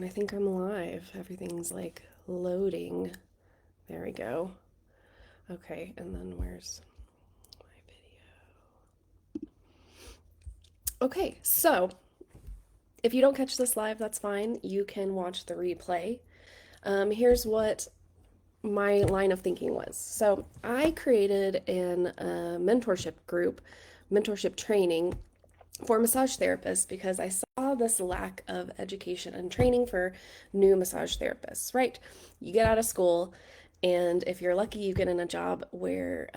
And I think I'm live. Everything's like loading. There we go. Okay, and then where's my video? Okay, so if you don't catch this live, that's fine. You can watch the replay. Here's what my line of thinking was. So I created an mentorship group, mentorship training for massage therapists because I saw this lack of education and training for new massage therapists, right? You get out of school, and if you're lucky, you get in a job where,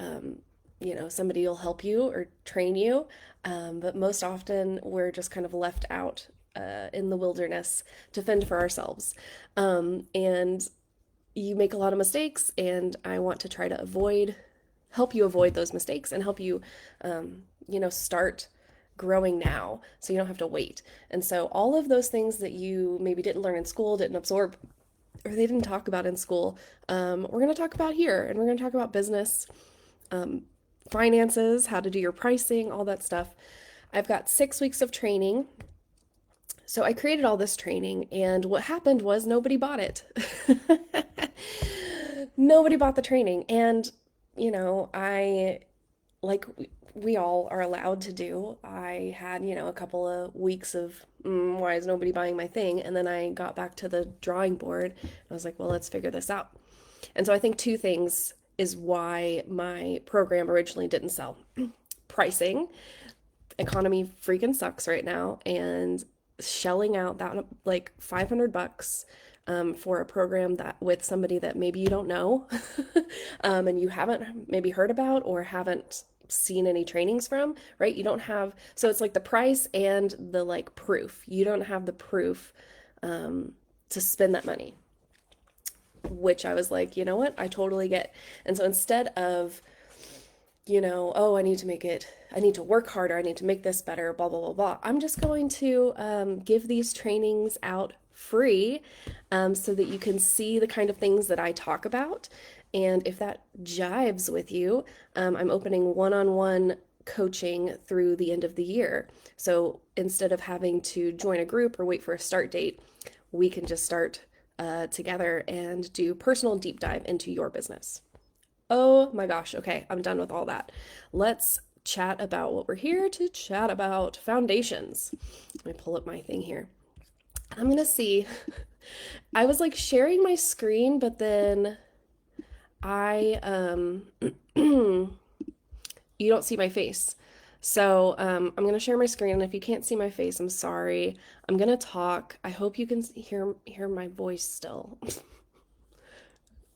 somebody will help you or train you. But most often, we're just kind of left out in the wilderness to fend for ourselves. And you make a lot of mistakes, and I want to try to help you avoid those mistakes and help you, start growing now so you don't have to wait. And so all of those things that you maybe didn't learn in school, didn't absorb, or they didn't talk about in school, we're going to talk about here. And we're going to talk about business, um, finances, how to do your pricing, all that stuff. I've got 6 weeks of training. So I created all this training, and what happened was nobody bought it. Nobody bought the training. And, I, like we all are allowed to do, I had, a couple of weeks of, why is nobody buying my thing? And then I got back to the drawing board. And I was like, well, let's figure this out. And so I think two things is why my program originally didn't sell. Pricing, economy freaking sucks right now, and shelling out that like $500 for a program that with somebody that maybe you don't know, and you haven't maybe heard about or haven't seen any trainings from, right? You don't have, so it's like the price and the like proof. You don't have the proof to spend that money, which I was like, you know what? I totally get. And so instead of, oh, I need to work harder, I need to make this better, blah, blah, blah, blah. I'm just going to give these trainings out free so that you can see the kind of things that I talk about. And if that jives with you, I'm opening one-on-one coaching through the end of the year. So instead of having to join a group or wait for a start date, we can just start together and do personal deep dive into your business. Oh my gosh. Okay, I'm done with all that. Let's chat about what we're here to chat about, foundations. Let me pull up my thing here. I'm gonna see. I was like sharing my screen, but then I you don't see my face. So I'm gonna share my screen, and if you can't see my face, I'm sorry. I'm gonna talk. I hope you can hear my voice still.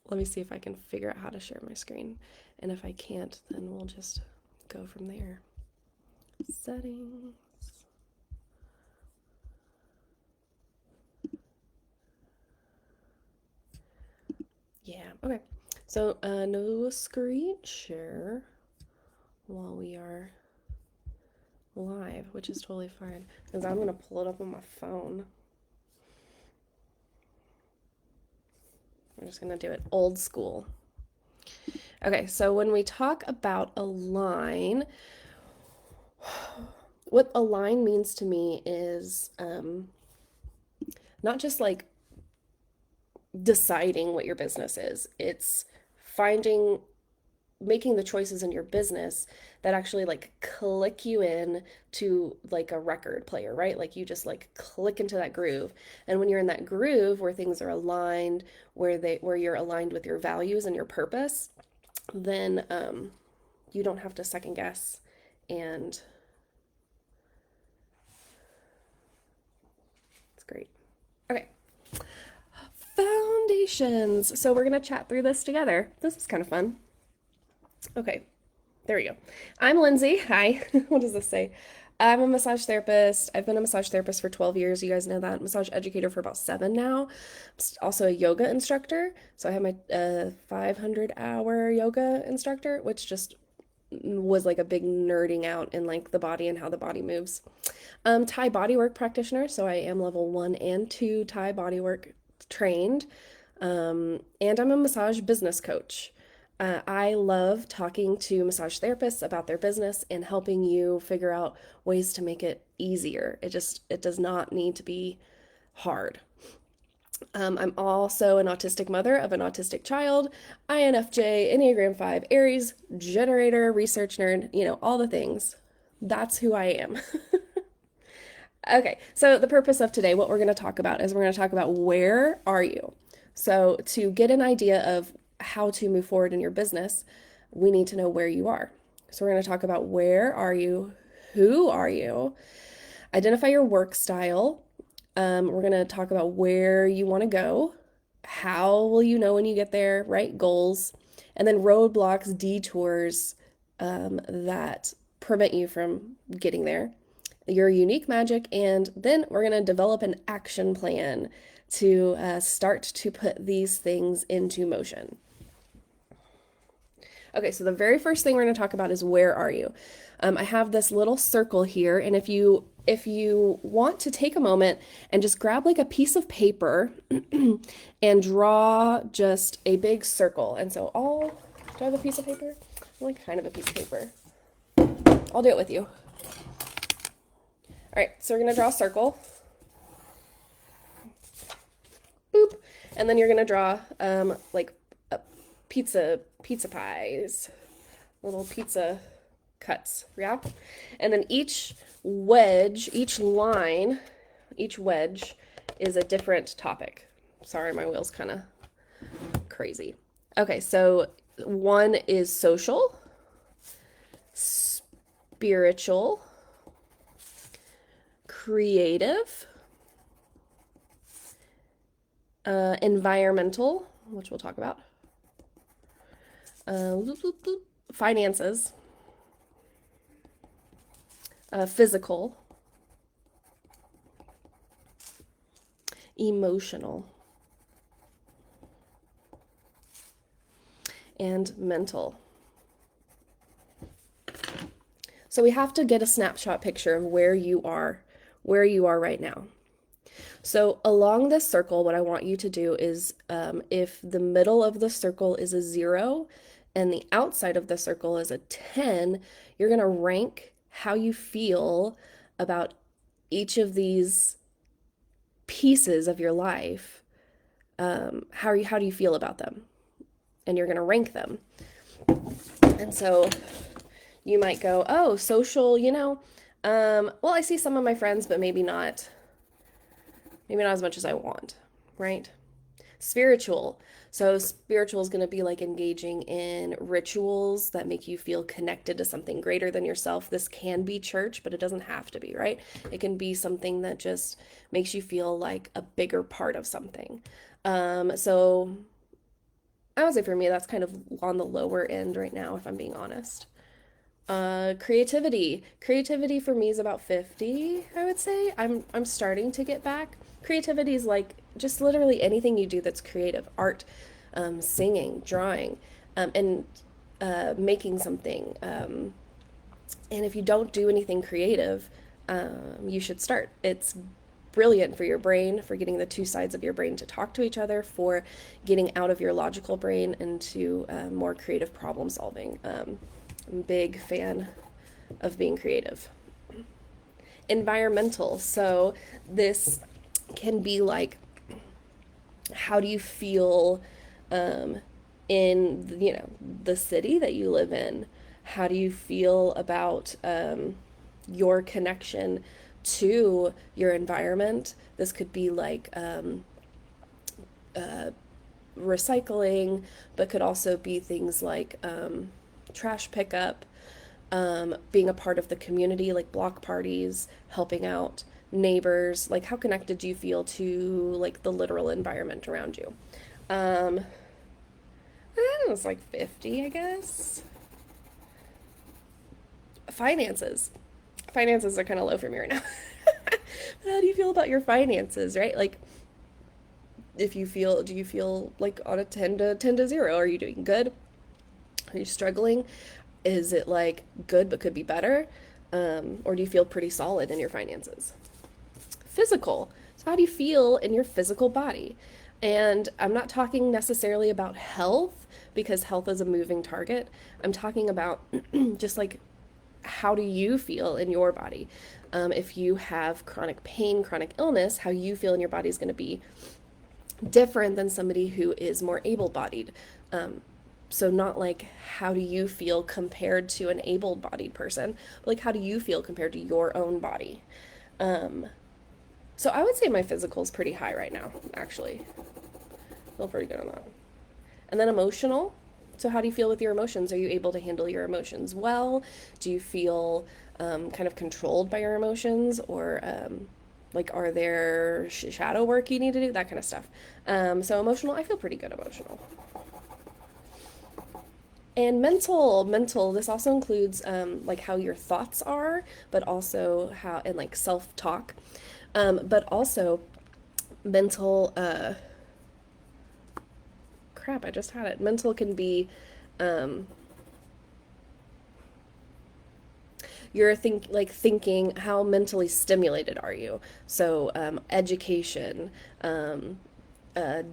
Let me see if I can figure out how to share my screen. And if I can't, then we'll just go from there. Settings. Yeah, okay. So no screen share while we are live, which is totally fine because I'm gonna pull it up on my phone. I'm just gonna do it old school. Okay, so when we talk about a line, what a line means to me is not just like deciding what your business is, it's finding, making the choices in your business that actually like click you in to like a record player, right? Like you just like click into that groove. And when you're in that groove where things are aligned, where you're aligned with your values and your purpose, then you don't have to second guess. And it's great. Okay. Foundations. So we're going to chat through this together. This is kind of fun. Okay. There we go. I'm Lindsay. Hi. What does this say? I'm a massage therapist. I've been a massage therapist for 12 years. You guys know that. Massage educator for about 7 now. Also a yoga instructor. So I have my 500-hour yoga instructor, which just was like a big nerding out in like the body and how the body moves. Thai bodywork practitioner. So I am level 1 and 2 Thai bodywork trained. And I'm a massage business coach. I love talking to massage therapists about their business and helping you figure out ways to make it easier. It does not need to be hard. I'm also an autistic mother of an autistic child, INFJ, Enneagram 5, Aries, generator, research nerd, all the things. That's who I am. Okay, so the purpose of today, what we're going to talk about is we're going to talk about where are you? So, to get an idea of how to move forward in your business, we need to know where you are. So, we're going to talk about where are you, who are you, identify your work style. We're going to talk about where you want to go, how will you know when you get there, right? Goals, and then roadblocks, detours that prevent you from getting there, your unique magic, and then we're going to develop an action plan to start to put these things into motion. Okay, so the very first thing we're going to talk about is where are you? I have this little circle here, and if you want to take a moment and just grab like a piece of paper and draw just a big circle. And so do I have a piece of paper? Like kind of a piece of paper. I'll do it with you. All right, so we're gonna draw a circle. Boop. And then you're gonna draw like a pizza pies, little pizza cuts, yeah? And then each wedge is a different topic. Sorry, my wheel's kind of crazy. Okay, so one is social, spiritual, creative, environmental, which we'll talk about, finances, physical, emotional, and mental. So we have to get a snapshot picture of where you are right now. So along this circle, what I want you to do is if the middle of the circle is a 0 and the outside of the circle is a 10, you're going to rank how you feel about each of these pieces of your life. How do you feel about them? And you're going to rank them. And so you might go, oh, social, well, I see some of my friends, but maybe not as much as I want, right? Spiritual. So spiritual is going to be like engaging in rituals that make you feel connected to something greater than yourself. This can be church, but it doesn't have to be, right? It can be something that just makes you feel like a bigger part of something. So I would say for me, that's kind of on the lower end right now, if I'm being honest. Creativity. Creativity for me is about 50, I would say. I'm starting to get back. Creativity is like just literally anything you do that's creative. Art, singing, drawing, and making something. And if you don't do anything creative, you should start. It's brilliant for your brain, for getting the two sides of your brain to talk to each other, for getting out of your logical brain into more creative problem solving. I'm a big fan of being creative. Environmental. So this can be like, how do you feel in the city that you live in? How do you feel about your connection to your environment? This could be like recycling, but could also be things like trash pickup, being a part of the community, like block parties, helping out neighbors. Like, how connected do you feel to like the literal environment around you? I don't know, it's like 50, I guess. Finances. Finances are kind of low for me right now. How do you feel about your finances, right? Like, do you feel like on a 10 to 0? Are you doing good? Are you struggling? Is it like good but could be better? Or do you feel pretty solid in your finances? Physical. So how do you feel in your physical body? And I'm not talking necessarily about health because health is a moving target. I'm talking about just like, how do you feel in your body? If you have chronic pain, chronic illness, how you feel in your body is going to be different than somebody who is more able-bodied. Um, so not like how do you feel compared to an able-bodied person, but like how do you feel compared to your own body? Um, so I would say my physical is pretty high right now, actually. Feel pretty good on that. And then emotional. So how do you feel with your emotions? Are you able to handle your emotions well? Do you feel kind of controlled by your emotions, or like are there shadow work you need to do? That kind of stuff. So emotional, I feel pretty good emotional. And mental, this also includes like how your thoughts are, but also how, and like self talk, but also mental, crap, I just had it. Mental can be, um, you're thinking, how mentally stimulated are you? So education, um, uh,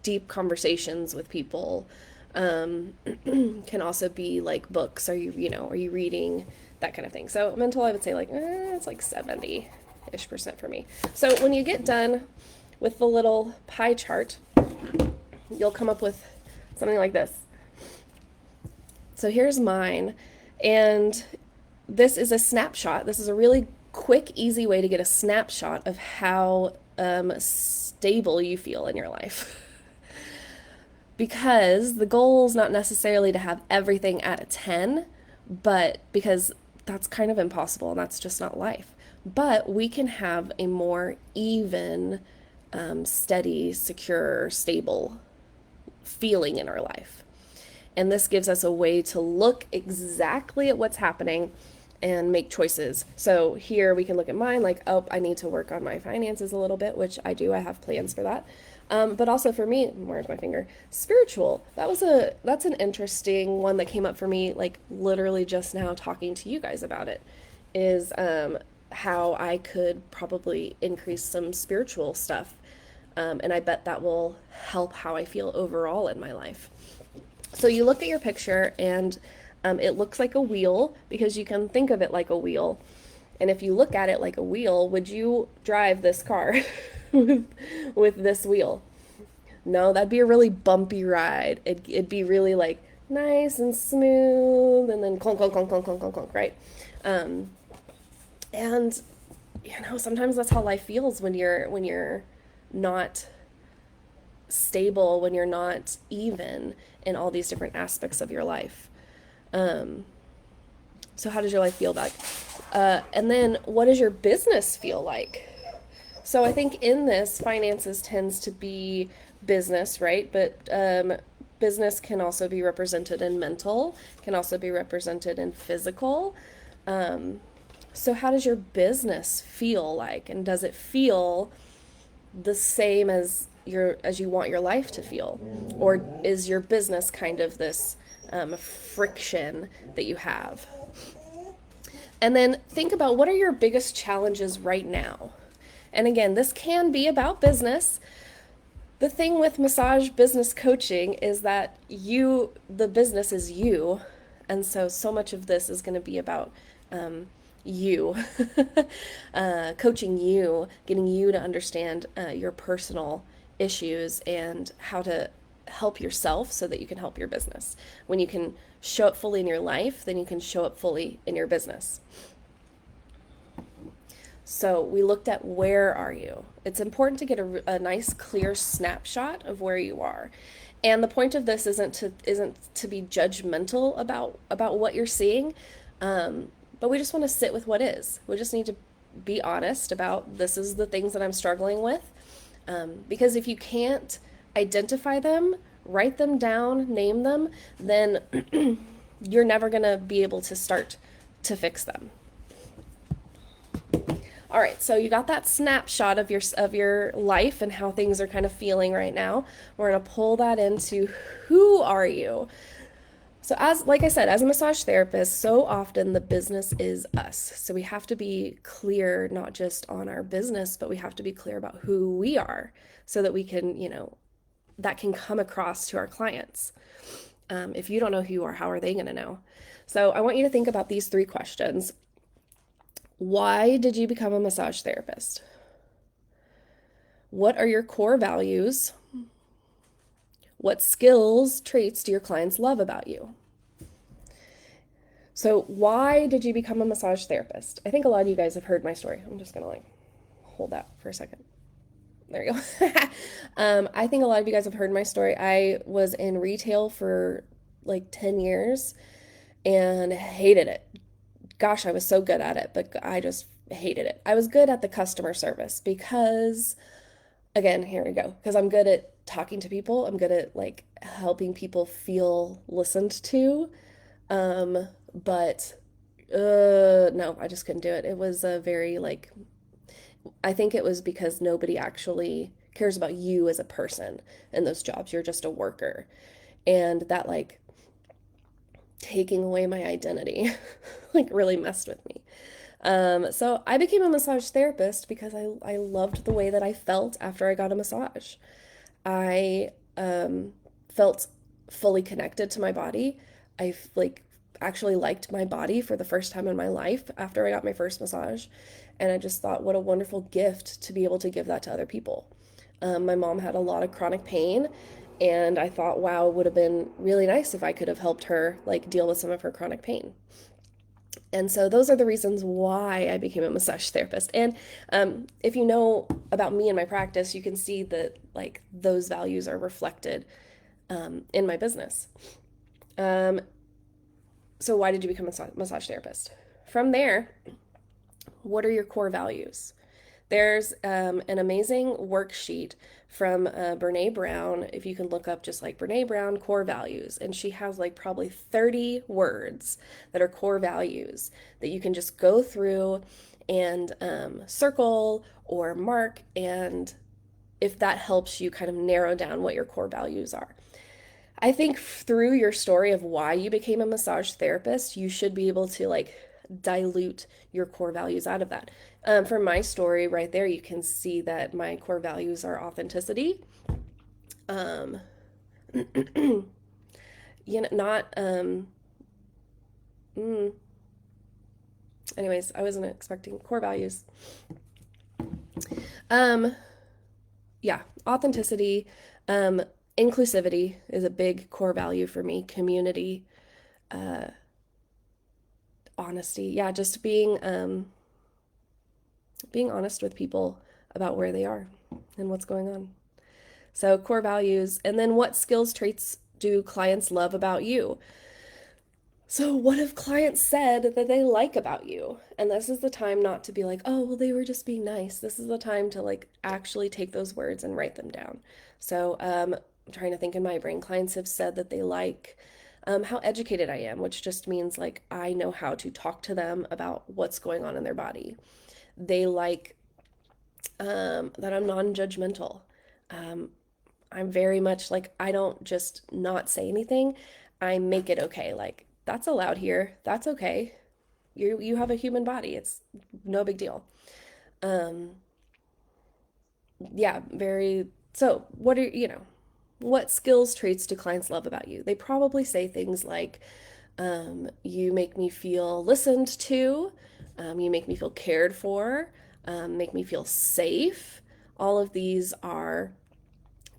deep conversations with people, um, can also be like books. Are you reading, that kind of thing. So mental, I would say like it's like 70-ish% for me. So when you get done with the little pie chart, you'll come up with something like this. So here's mine, and this is a snapshot. This is a really quick, easy way to get a snapshot of how stable you feel in your life. Because the goal is not necessarily to have everything at a 10, but because that's kind of impossible and that's just not life. But we can have a more even, steady, secure, stable feeling in our life. And this gives us a way to look exactly at what's happening and make choices. So here we can look at mine like, oh, I need to work on my finances a little bit, which I do. I have plans for that. But also for me, where's my finger? Spiritual. That's an interesting one that came up for me, like literally just now talking to you guys about it, is how I could probably increase some spiritual stuff. And I bet that will help how I feel overall in my life. So you look at your picture, and it looks like a wheel because you can think of it like a wheel. And if you look at it like a wheel, would you drive this car with, with this wheel? No, that'd be a really bumpy ride. It'd be really like nice and smooth, and then clunk, clunk, clunk, clunk, clunk, clunk, clunk, right? Um, and sometimes that's how life feels when you're not stable, when you're not even in all these different aspects of your life. Um, so how does your life feel like? And then what does your business feel like? So I think in this, finances tends to be business, right? But business can also be represented in mental, can also be represented in physical. Um, so how does your business feel like? And does it feel the same as you want your life to feel, or is your business kind of this friction that you have? And then think about, what are your biggest challenges right now? And again, this can be about business. The thing with massage business coaching is that the business is you, and so much of this is going to be about you, coaching you, getting you to understand your personal issues and how to help yourself so that you can help your business. When you can show up fully in your life, then you can show up fully in your business. So we looked at, where are you? It's important to get a nice clear snapshot of where you are. And the point of this isn't to be judgmental about what you're seeing, but we just want to sit with what is. We just need to be honest about, this is the things that I'm struggling with. Because if you can't identify them, write them down, name them, then you're never going to be able to start to fix them. All right, so you got that snapshot of your life and how things are kind of feeling right now. We're going to pull that into, who are you? So like I said, as a massage therapist, so often the business is us. So we have to be clear, not just on our business, but we have to be clear about who we are so that we can, that can come across to our clients. If you don't know who you are, how are they going to know? So I want you to think about these 3 questions. Why did you become a massage therapist? What are your core values? What skills, traits do your clients love about you? So, why did you become a massage therapist? I think a lot of you guys have heard my story. I'm just gonna like hold that for a second. There you go. I think a lot of you guys have heard my story. I was in retail for like 10 years and hated it. Gosh, I was so good at it, but I just hated it. I was good at the customer service because, again, here we go, because I'm good at talking to people. I'm good at like helping people feel listened to. But no, I just couldn't do it. It was a very like, I think it was because nobody actually cares about you as a person in those jobs. You're just a worker. And that like taking away my identity like really messed with me. So I became a massage therapist because I loved the way that I felt after I got a massage. I felt fully connected to my body. I like actually liked my body for the first time in my life after I got my first massage. And I just thought, what a wonderful gift to be able to give that to other people. My mom had a lot of chronic pain, and I thought, wow, it would have been really nice if I could have helped her like deal with some of her chronic pain. And so those are the reasons why I became a massage therapist. And if you know about me and my practice, you can see that like those values are reflected in my business. Um, so why did you become a massage therapist? From there, what are your core values? There's an amazing worksheet from Brene Brown. If you can look up just like Brene Brown core values, and she has like probably 30 words that are core values that you can just go through and circle or mark. And if that helps you kind of narrow down what your core values are. I think through your story of why you became a massage therapist, you should be able to like dilute your core values out of that. For my story right there, you can see that my core values are authenticity, um, not, mm, anyways, I wasn't expecting core values. Um, yeah, authenticity, um, inclusivity is a big core value for me, community, uh, honesty. Yeah, just being honest with people about where they are and what's going on. So, core values. And then, what skills, traits do clients love about you? So, what have clients said that they like about you? And this is the time not to be like, oh, well, they were just being nice. This is the time to like actually take those words and write them down. So, I'm trying to think in my brain. Clients have said that they like how educated I am, which just means like I know how to talk to them about what's going on in their body. They like that I'm non-judgmental. Um, I'm very much like I don't just not say anything. I make it okay. Like that's allowed here. That's okay. You have a human body. It's no big deal. Um, yeah, very. So what are what skills traits do clients love about you? They probably say things like, you make me feel listened to, you make me feel cared for, make me feel safe. All of these are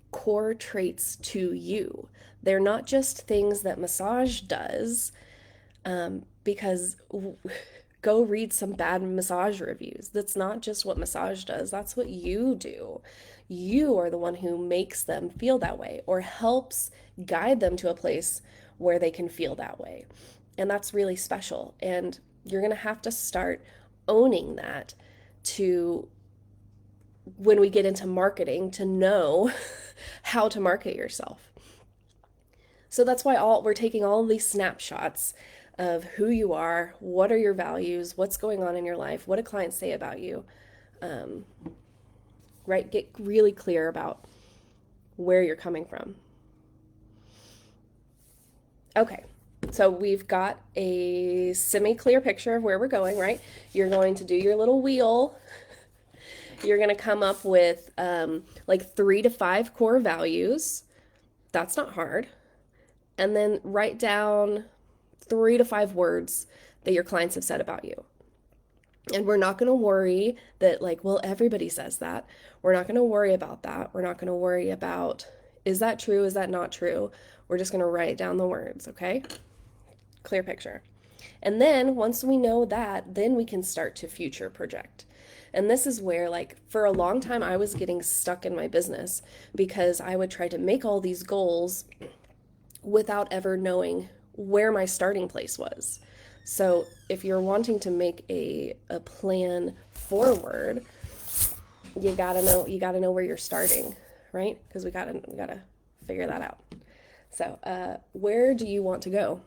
core traits to you. They're not just things that massage does, because go read some bad massage reviews. That's not just what massage does, that's what you do. You are the one who makes them feel that way or helps guide them to a place where they can feel that way. And that's really special. And you're going to have to start owning that to when we get into marketing to know how to market yourself. So that's why all we're taking all of these snapshots of who you are, what are your values, what's going on in your life, what do clients say about you, um, right? Get really clear about where you're coming from. Okay, so we've got a semi-clear picture of where we're going, right? You're going to do your little wheel. You're going to come up with like 3 to 5 core values. That's not hard. And then write down 3 to 5 words that your clients have said about you. And we're not going to worry that, like, well, everybody says that. We're not going to worry about that. We're not going to worry about, is that true? Is that not true? We're just going to write down the words, okay? Clear picture. And then once we know that, then we can start to future project. And this is where, like, for a long time, I was getting stuck in my business because I would try to make all these goals without ever knowing where my starting place was. So if you're wanting to make a plan forward, you gotta know where you're starting, right? Because we gotta figure that out. So where do you want to go?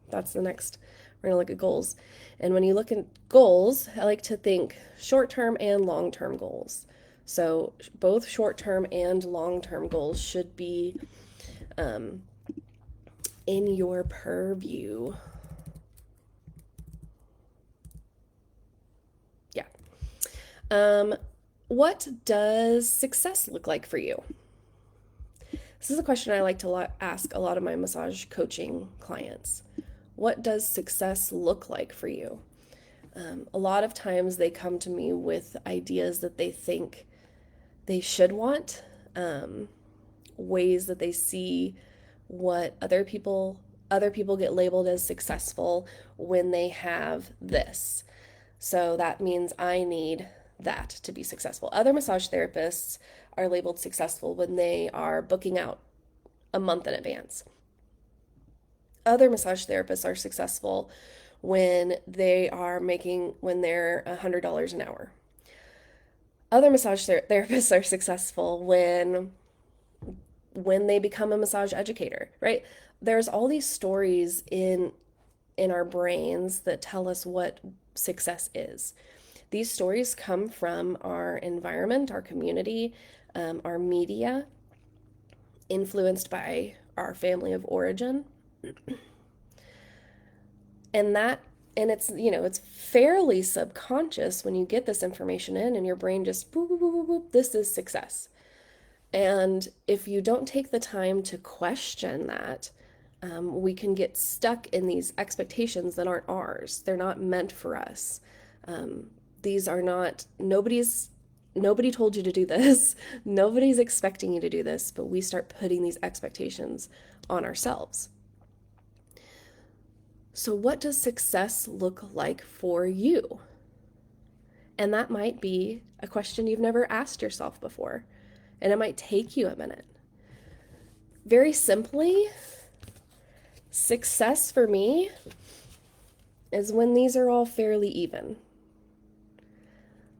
That's the next. We're gonna look at goals. And when you look at goals, I like to think short-term and long-term goals. So both short-term and long-term goals should be um, in your purview. Yeah. Um, what does success look like for you? This is a question I like to ask a lot of my massage coaching clients. What does success look like for you? A lot of times they come to me with ideas that they think they should want, ways that they see what other people get labeled as successful when they have this. So that means I need that to be successful. Other massage therapists are labeled successful when they are booking out a month in advance. Other massage therapists are successful when they're $100 an hour. Other massage therapists are successful when they become a massage educator, right? There's all these stories in our brains that tell us what success is. These stories come from our environment, our community, our media, influenced by our family of origin. And that and it's fairly subconscious when you get this information in and your brain just boop boop boop boop, boop, this is success. And if you don't take the time to question that, we can get stuck in these expectations that aren't ours. They're not meant for us. These are not, nobody told you to do this. Nobody's expecting you to do this, but we start putting these expectations on ourselves. So, what does success look like for you? And that might be a question you've never asked yourself before, and it might take you a minute. Very simply, success for me is when these are all fairly even.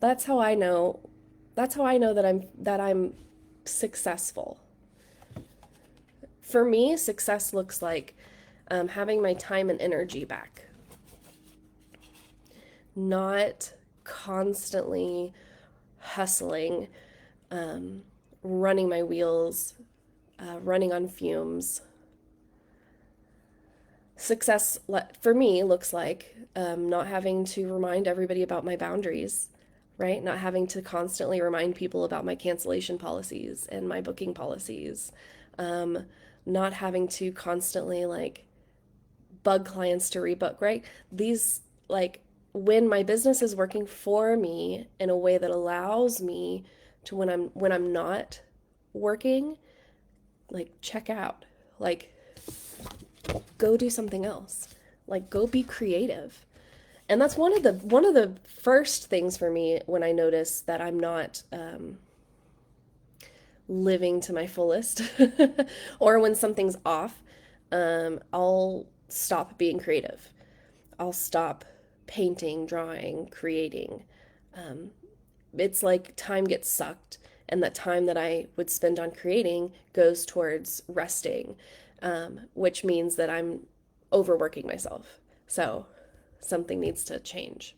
That's how I know that I'm successful. For me, success looks like having my time and energy back. Not constantly hustling, running my wheels, running on fumes. Success for me looks like not having to remind everybody about my boundaries, right? Not having to constantly remind people about my cancellation policies and my booking policies. Not having to constantly like bug clients to rebook, right? These like when my business is working for me in a way that allows me to when I'm not working, like check out, like go do something else, like go be creative. And that's one of the first things for me when I notice that I'm not living to my fullest, or when something's off. I'll stop being creative. I'll stop painting, drawing, creating. Um, it's like time gets sucked, and that time that I would spend on creating goes towards resting, which means that I'm overworking myself. So something needs to change.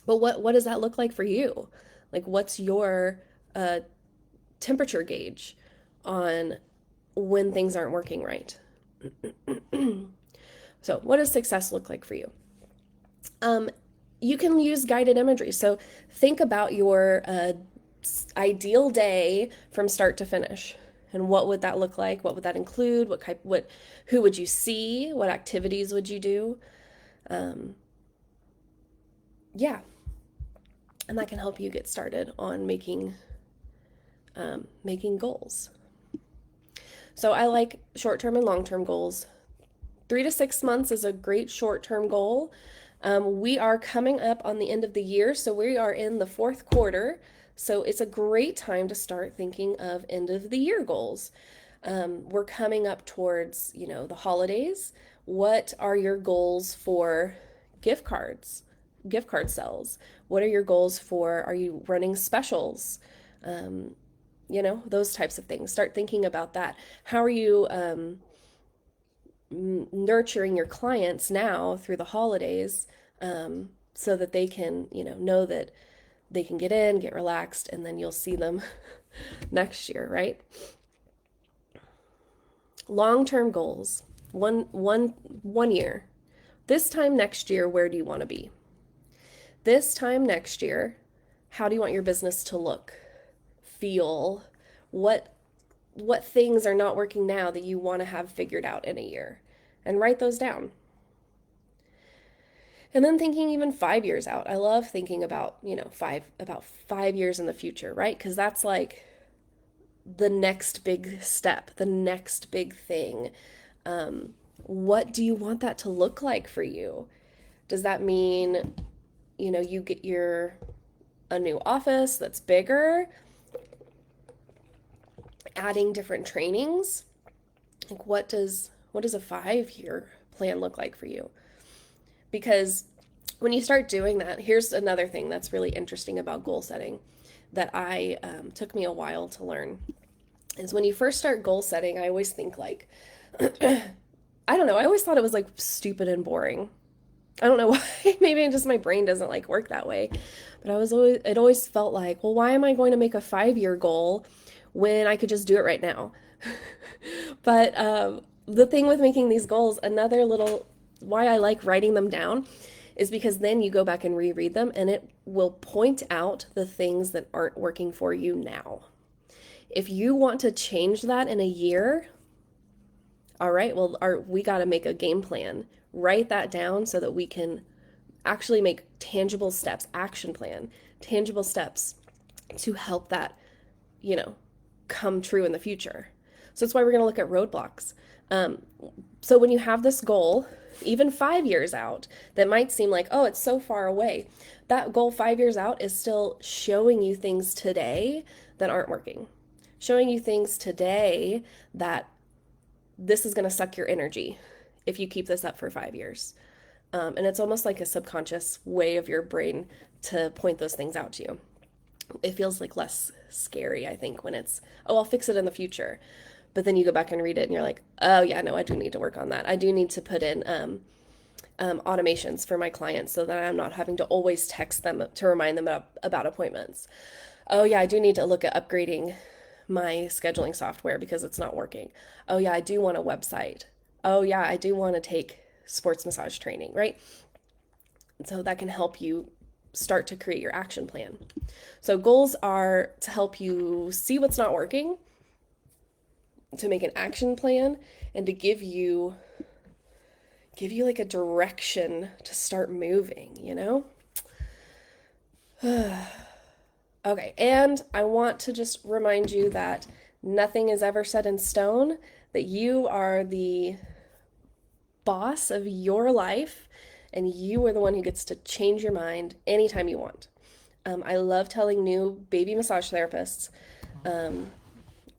But what does that look like for you? Like, what's your uh, temperature gauge on when things aren't working right? So, what does success look like for you? Um, you can use guided imagery. So, think about your ideal day from start to finish. And what would that look like? What would that include? Who would you see? What activities would you do? Um, yeah. And that can help you get started on making goals. So I like short-term and long-term goals. 3 to 6 months is a great short-term goal. We are coming up on the end of the year, so we are in the fourth quarter. So it's a great time to start thinking of end of the year goals. We're coming up towards, the holidays. What are your goals for gift cards, gift card sales? What are your goals for, are you running specials? Um, those types of things. Start thinking about that. How are you nurturing your clients now through the holidays, so that they can, know that they can get in, get relaxed, and then you'll see them next year, right? Long-term goals. One year. This time next year, where do you want to be? This time next year, how do you want your business to look, feel? What what things are not working now that you want to have figured out in a year? And write those down. And then thinking even 5 years out. I love thinking about, 5 years in the future, right? Because that's like the next big step, the next big thing. What do you want that to look like for you? Does that mean, you get a new office that's bigger, adding different trainings? Like what does a 5 year plan look like for you? Because when you start doing that, here's another thing that's really interesting about goal setting that I took me a while to learn is when you first start goal setting, I always think like, I don't know, I always thought it was like stupid and boring. I don't know why. Maybe just my brain doesn't like work that way. But it always felt like, well, why am I going to make a 5 year goal when I could just do it right now? But the thing with making these goals, another little why I like writing them down is because then you go back and reread them and it will point out the things that aren't working for you now. If you want to change that in a year, all right, well, we got to make a game plan. Write that down so that we can actually make tangible steps, action plan, tangible steps to help that, you know, come true in the future. So that's why we're going to look at roadblocks. So when you have this goal, even 5 years out, that might seem like, oh, it's so far away. That goal 5 years out is still showing you things today that aren't working, showing you things today that this is going to suck your energy if you keep this up for 5 years. And it's almost like a subconscious way of your brain to point those things out to you. It feels like less scary, I think, when it's, oh, I'll fix it in the future. But then you go back and read it and you're like, oh, yeah, no, I do need to work on that. I do need to put in automations for my clients so that I'm not having to always text them to remind them about appointments. Oh, yeah, I do need to look at upgrading my scheduling software because it's not working. Oh, yeah, I do want a website. Oh, yeah, I do want to take sports massage training, right? So that can help you start to create your action plan. So goals are to help you see what's not working, to make an action plan, and to give you like a direction to start moving, you know? Okay, and I want to just remind you that nothing is ever set in stone, that you are the boss of your life and you are the one who gets to change your mind anytime you want. I love telling new baby massage therapists.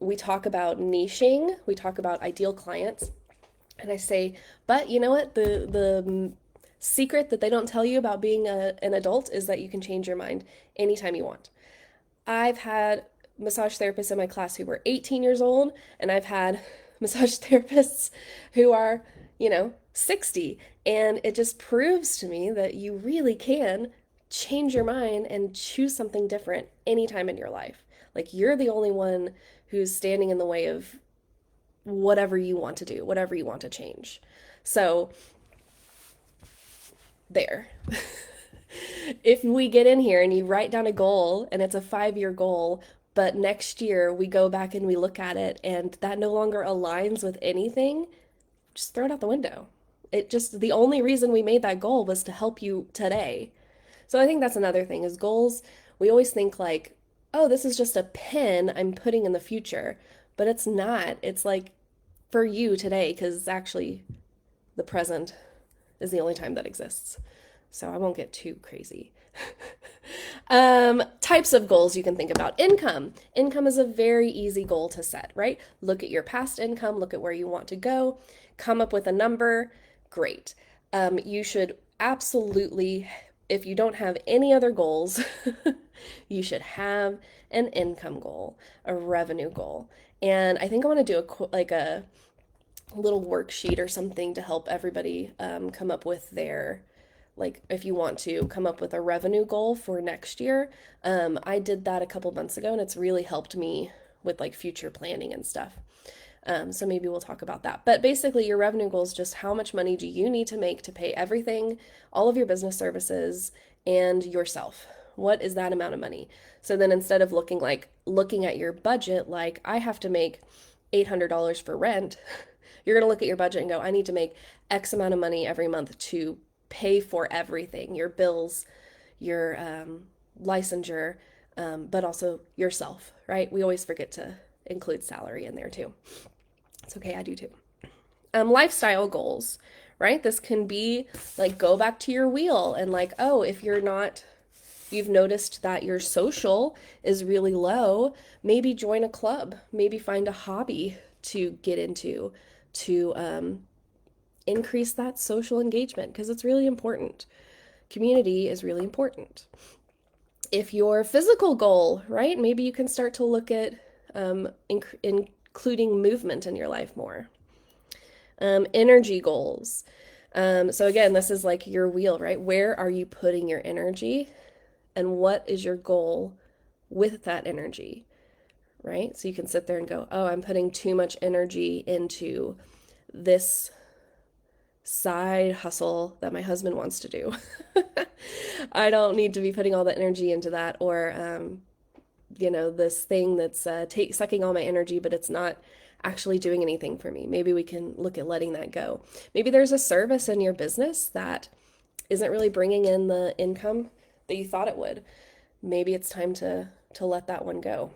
We talk about niching, we talk about ideal clients, and I say, but you know what? The secret that they don't tell you about being an adult is that you can change your mind anytime you want. I've had massage therapists in my class who were 18 years old, and I've had massage therapists who are, 60. And it just proves to me that you really can change your mind and choose something different anytime in your life. Like you're the only one who's standing in the way of whatever you want to do, whatever you want to change. So, there. If we get in here and you write down a goal and it's a 5 year goal, but next year we go back and we look at it and that no longer aligns with anything, just throw it out the window. The only reason we made that goal was to help you today. So I think that's another thing is goals. We always think like, oh, this is just a pin I'm putting in the future, but it's not. It's like for you today, because actually the present is the only time that exists. So I won't get too crazy. Types of goals you can think about. Income. Income is a very easy goal to set, right? Look at your past income, look at where you want to go, come up with a number. Great. You should absolutely, if you don't have any other goals, you should have an income goal, a revenue goal. And I think I want to do a little worksheet or something to help everybody come up with their, like if you want to come up with a revenue goal for next year. I did that a couple months ago and it's really helped me with like future planning and stuff. So maybe we'll talk about that. But basically, your revenue goal is just how much money do you need to make to pay everything, all of your business services, and yourself. What is that amount of money? So then instead of looking at your budget, like I have to make $800 for rent, you're going to look at your budget and go, I need to make X amount of money every month to pay for everything, your bills, your licensure, but also yourself, right? We always forget to include salary in there too. It's okay, I do too. Lifestyle goals, right? This can be like go back to your wheel and like, oh, if you've noticed that your social is really low, maybe join a club, maybe find a hobby to get into to increase that social engagement because it's really important. Community is really important. If your physical goal, right, maybe you can start to look at including movement in your life more. Energy goals. So again, this is like your wheel, right? Where are you putting your energy and what is your goal with that energy, right? So you can sit there and go, oh, I'm putting too much energy into this side hustle that my husband wants to do. I don't need to be putting all the energy into that, or this thing that's sucking all my energy, but it's not actually doing anything for me. Maybe we can look at letting that go. Maybe there's a service in your business that isn't really bringing in the income that you thought it would. Maybe it's time to let that one go.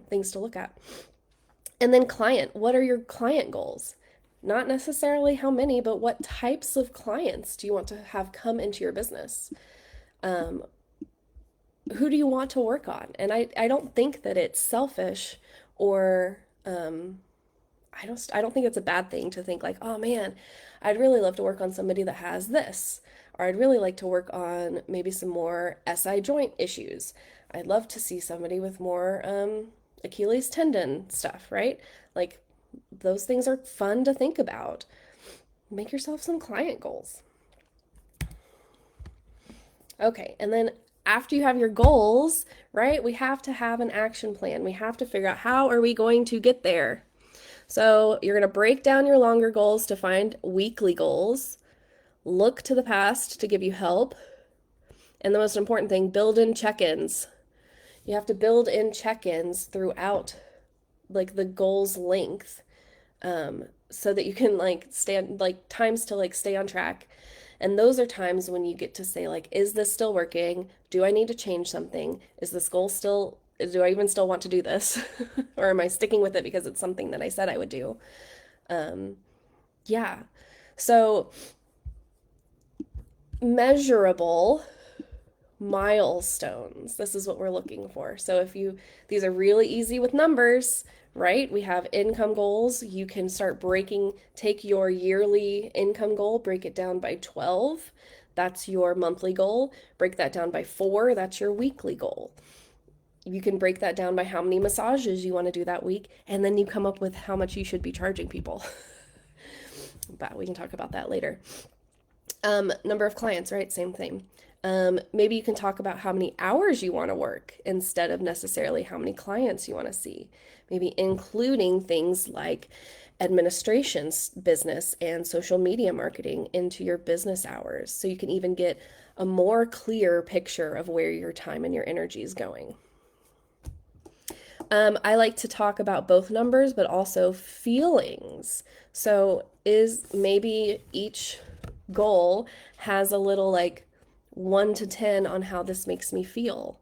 Things to look at. And then client. What are your client goals? Not necessarily how many, but what types of clients do you want to have come into your business? Who do you want to work on? And I don't think that it's selfish or I don't think it's a bad thing to think like, oh man, I'd really love to work on somebody that has this, or I'd really like to work on maybe some more SI joint issues. I'd love to see somebody with more Achilles tendon stuff, right? Like those things are fun to think about. Make yourself some client goals. Okay, and then after you have your goals, right, we have to have an action plan. We have to figure out how are we going to get there. So you're going to break down your longer goals to find weekly goals. Look to the past to give you help. And the most important thing, build in check-ins. You have to build in check-ins throughout like the goal's length, so that you can times to stay on track. And those are times when you get to say like, is this still working? Do I need to change something? Is this goal still, do I even still want to do this? Or am I sticking with it because it's something that I said I would do? Yeah. So measurable milestones. This is what we're looking for. So these are really easy with numbers, right? We have income goals. You can start take your yearly income goal, break it down by 12. That's your monthly goal. Break that down by 4. That's your weekly goal. You can break that down by how many massages you want to do that week, and then you come up with how much you should be charging people. But we can talk about that later. Number of clients, right? Same thing. Maybe you can talk about how many hours you want to work instead of necessarily how many clients you want to see. Maybe including things like administration's business and social media marketing into your business hours. So you can even get a more clear picture of where your time and your energy is going. I like to talk about both numbers, but also feelings. So maybe each goal has a little like 1 to 10 on how this makes me feel.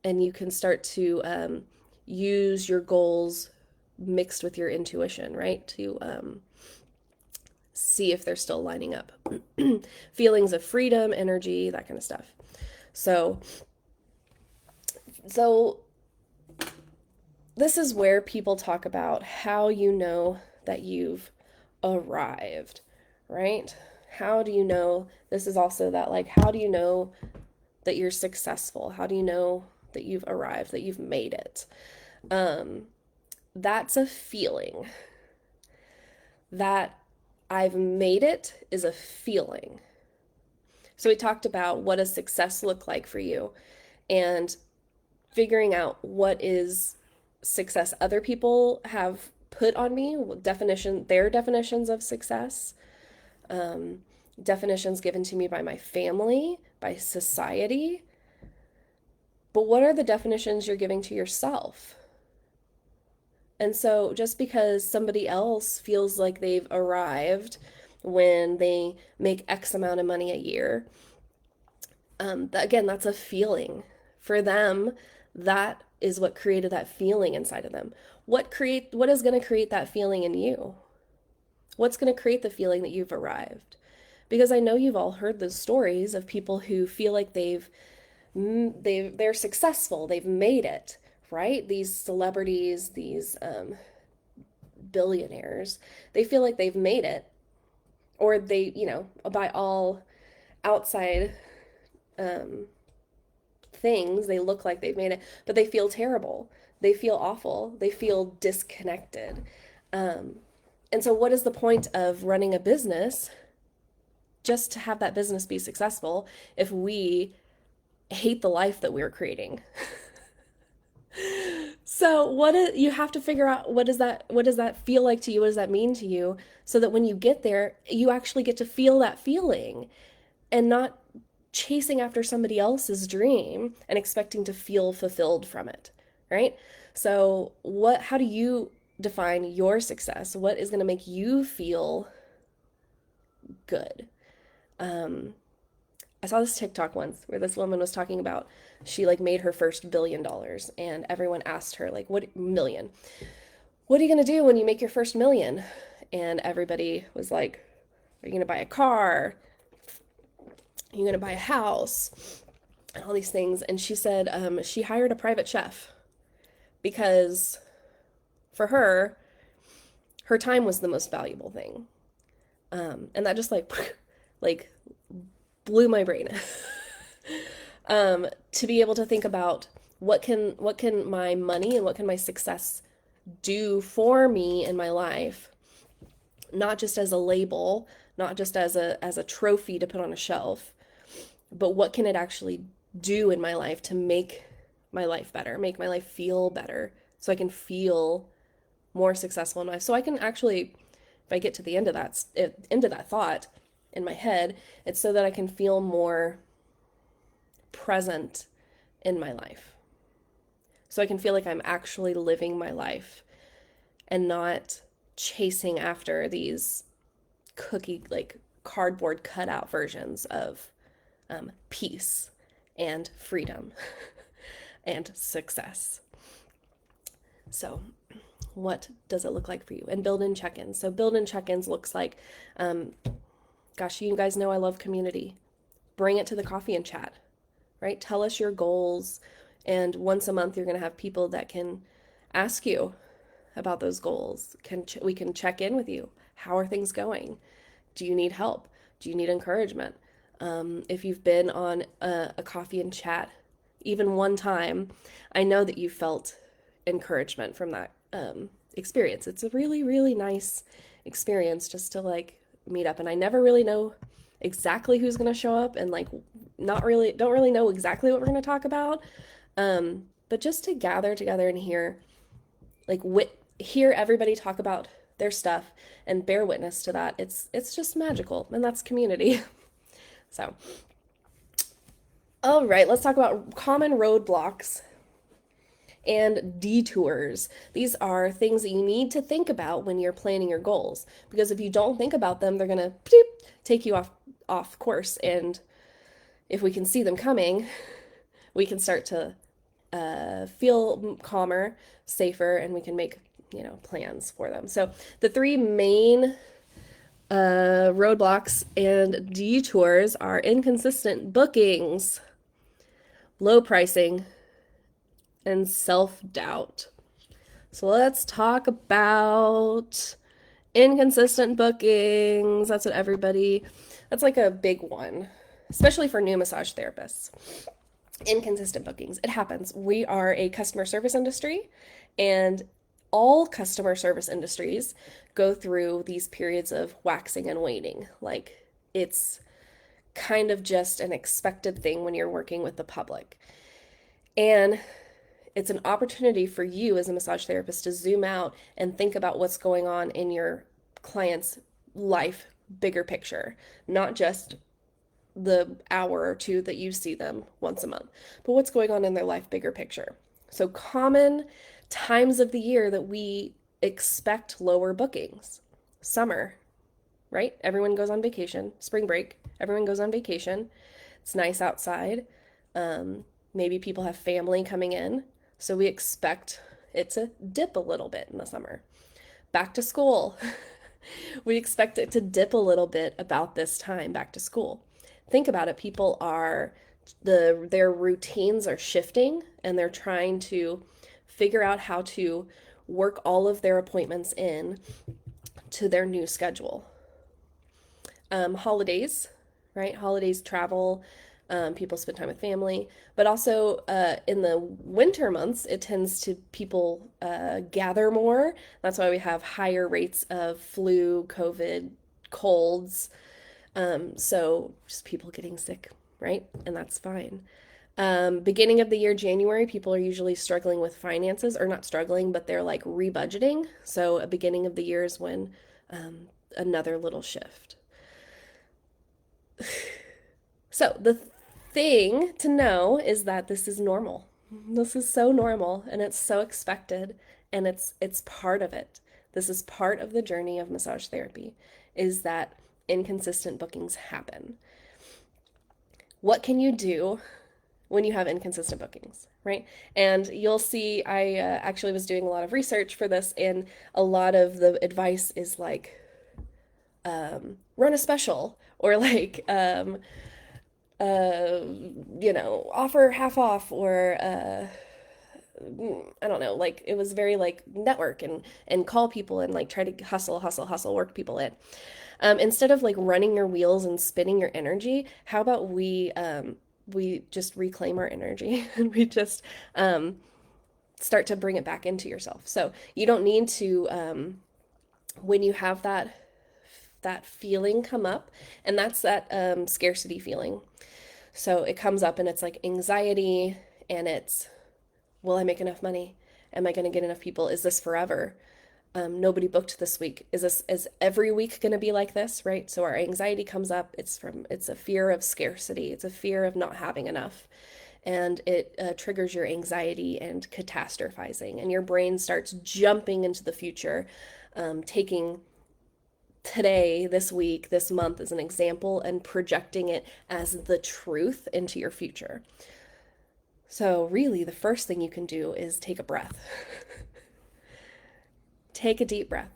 And you can start to use your goals mixed with your intuition, right? To see if they're still lining up. Feelings of freedom, energy, that kind of stuff. So, so this is where people talk about how you know that you've arrived, right? How do you know? This is also that, like, how do you know that you're successful? How do you know that you've arrived, that you've made it? Um, that's a feeling. That I've made it is a feeling. So we talked about what does success look like for you and figuring out what is success other people have put on me, their definitions of success, um, definitions given to me by my family, by society. But what are the definitions you're giving to yourself? And so just because somebody else feels like they've arrived when they make X amount of money a year, again, that's a feeling. For them, that is what created that feeling inside of them. What is going to create that feeling in you? What's going to create the feeling that you've arrived? Because I know you've all heard those stories of people who feel like they're successful, they've made it, right? These celebrities, these billionaires, they feel like they've made it, or they, by all outside um, things, they look like they've made it, but they feel terrible. They feel awful. They feel disconnected. Um, and so, what is the point of running a business just to have that business be successful if we hate the life that we're creating? So you have to figure out what does that feel like to you? What does that mean to you? So that when you get there, you actually get to feel that feeling and not chasing after somebody else's dream and expecting to feel fulfilled from it, right? So how do you define your success? What is going to make you feel good? I saw this TikTok once where this woman was talking about she like made her first $1 billion and everyone asked her like what million? What are you going to do when you make your first million? And everybody was like, are you going to buy a car? Are you going to buy a house? And all these things. And she said she hired a private chef because for her, her time was the most valuable thing. And that just like blew my brain. To be able to think about what can my money and what can my success do for me in my life, not just as a label, not just as a trophy to put on a shelf, but what can it actually do in my life to make my life better, make my life feel better, so I can feel more successful in life. So I can actually, if I get to the end of that thought in my head, it's so that I can feel more present in my life. So I can feel like I'm actually living my life and not chasing after these like cardboard cutout versions of peace and freedom and success. So, what does it look like for you? And build in check ins. So, build in check ins looks like, gosh, you guys know I love community. Bring it to the coffee and chat, right? Tell us your goals. And once a month, you're going to have people that can ask you about those goals. We can check in with you. How are things going? Do you need help? Do you need encouragement? If you've been on a coffee and chat even one time, I know that you felt encouragement from that experience. It's a really, really nice experience just to like meet up. And I never really know exactly who's going to show up and like don't really know exactly what we're going to talk about. But just to gather together and hear everybody talk about their stuff and bear witness to that. It's just magical, and that's community. So, all right, let's talk about common roadblocks and detours. These are things that you need to think about when you're planning your goals, because if you don't think about them, they're gonna take you off course, and if we can see them coming, we can start to feel calmer, safer, and we can make, plans for them. So the three main roadblocks and detours are inconsistent bookings, low pricing, and self doubt. So let's talk about inconsistent bookings. That's like a big one, especially for new massage therapists. Inconsistent bookings. It happens. We are a customer service industry, and all customer service industries go through these periods of waxing and waning. Like, it's kind of just an expected thing when you're working with the public. And it's an opportunity for you as a massage therapist to zoom out and think about what's going on in your client's life, bigger picture, not just the hour or two that you see them once a month, but what's going on in their life, bigger picture. So, common times of the year that we expect lower bookings: summer, right? Everyone goes on vacation. Spring break, everyone goes on vacation. It's nice outside. Maybe people have family coming in. So we expect it to dip a little bit in the summer. Back to school. We expect it to dip a little bit about this time, back to school. Think about it. People are, their routines are shifting, and they're trying to figure out how to work all of their appointments in to their new schedule. Holidays, right? Holidays, travel, people spend time with family, but also in the winter months, it tends to people gather more. That's why we have higher rates of flu, COVID, colds. So just people getting sick, right? And that's fine. Beginning of the year, January, people are usually struggling with finances, or not struggling, but they're like rebudgeting. So a beginning of the year is when another little shift. So the thing to know is that this is normal. This is so normal, and it's so expected, and it's part of it. This is part of the journey of massage therapy, is that inconsistent bookings happen. What can you do when you have inconsistent bookings, right? And you'll see, I actually was doing a lot of research for this, and a lot of the advice is like, run a special, or like, offer half off, or I don't know, like it was very like network and call people and like try to hustle, work people in. Instead of like running your wheels and spinning your energy, how about we just reclaim our energy and we just start to bring it back into yourself. So you don't need to when you have that feeling come up, and that's that scarcity feeling. So it comes up and it's like anxiety, and it's, will I make enough money? Am I going to get enough people? Is this forever? Nobody booked this week. Is every week going to be like this, right? So our anxiety comes up. It's a fear of scarcity. It's a fear of not having enough. And it triggers your anxiety and catastrophizing, and your brain starts jumping into the future, taking today, this week, this month as an example, and projecting it as the truth into your future. So, really, the first thing you can do is take a breath. Take a deep breath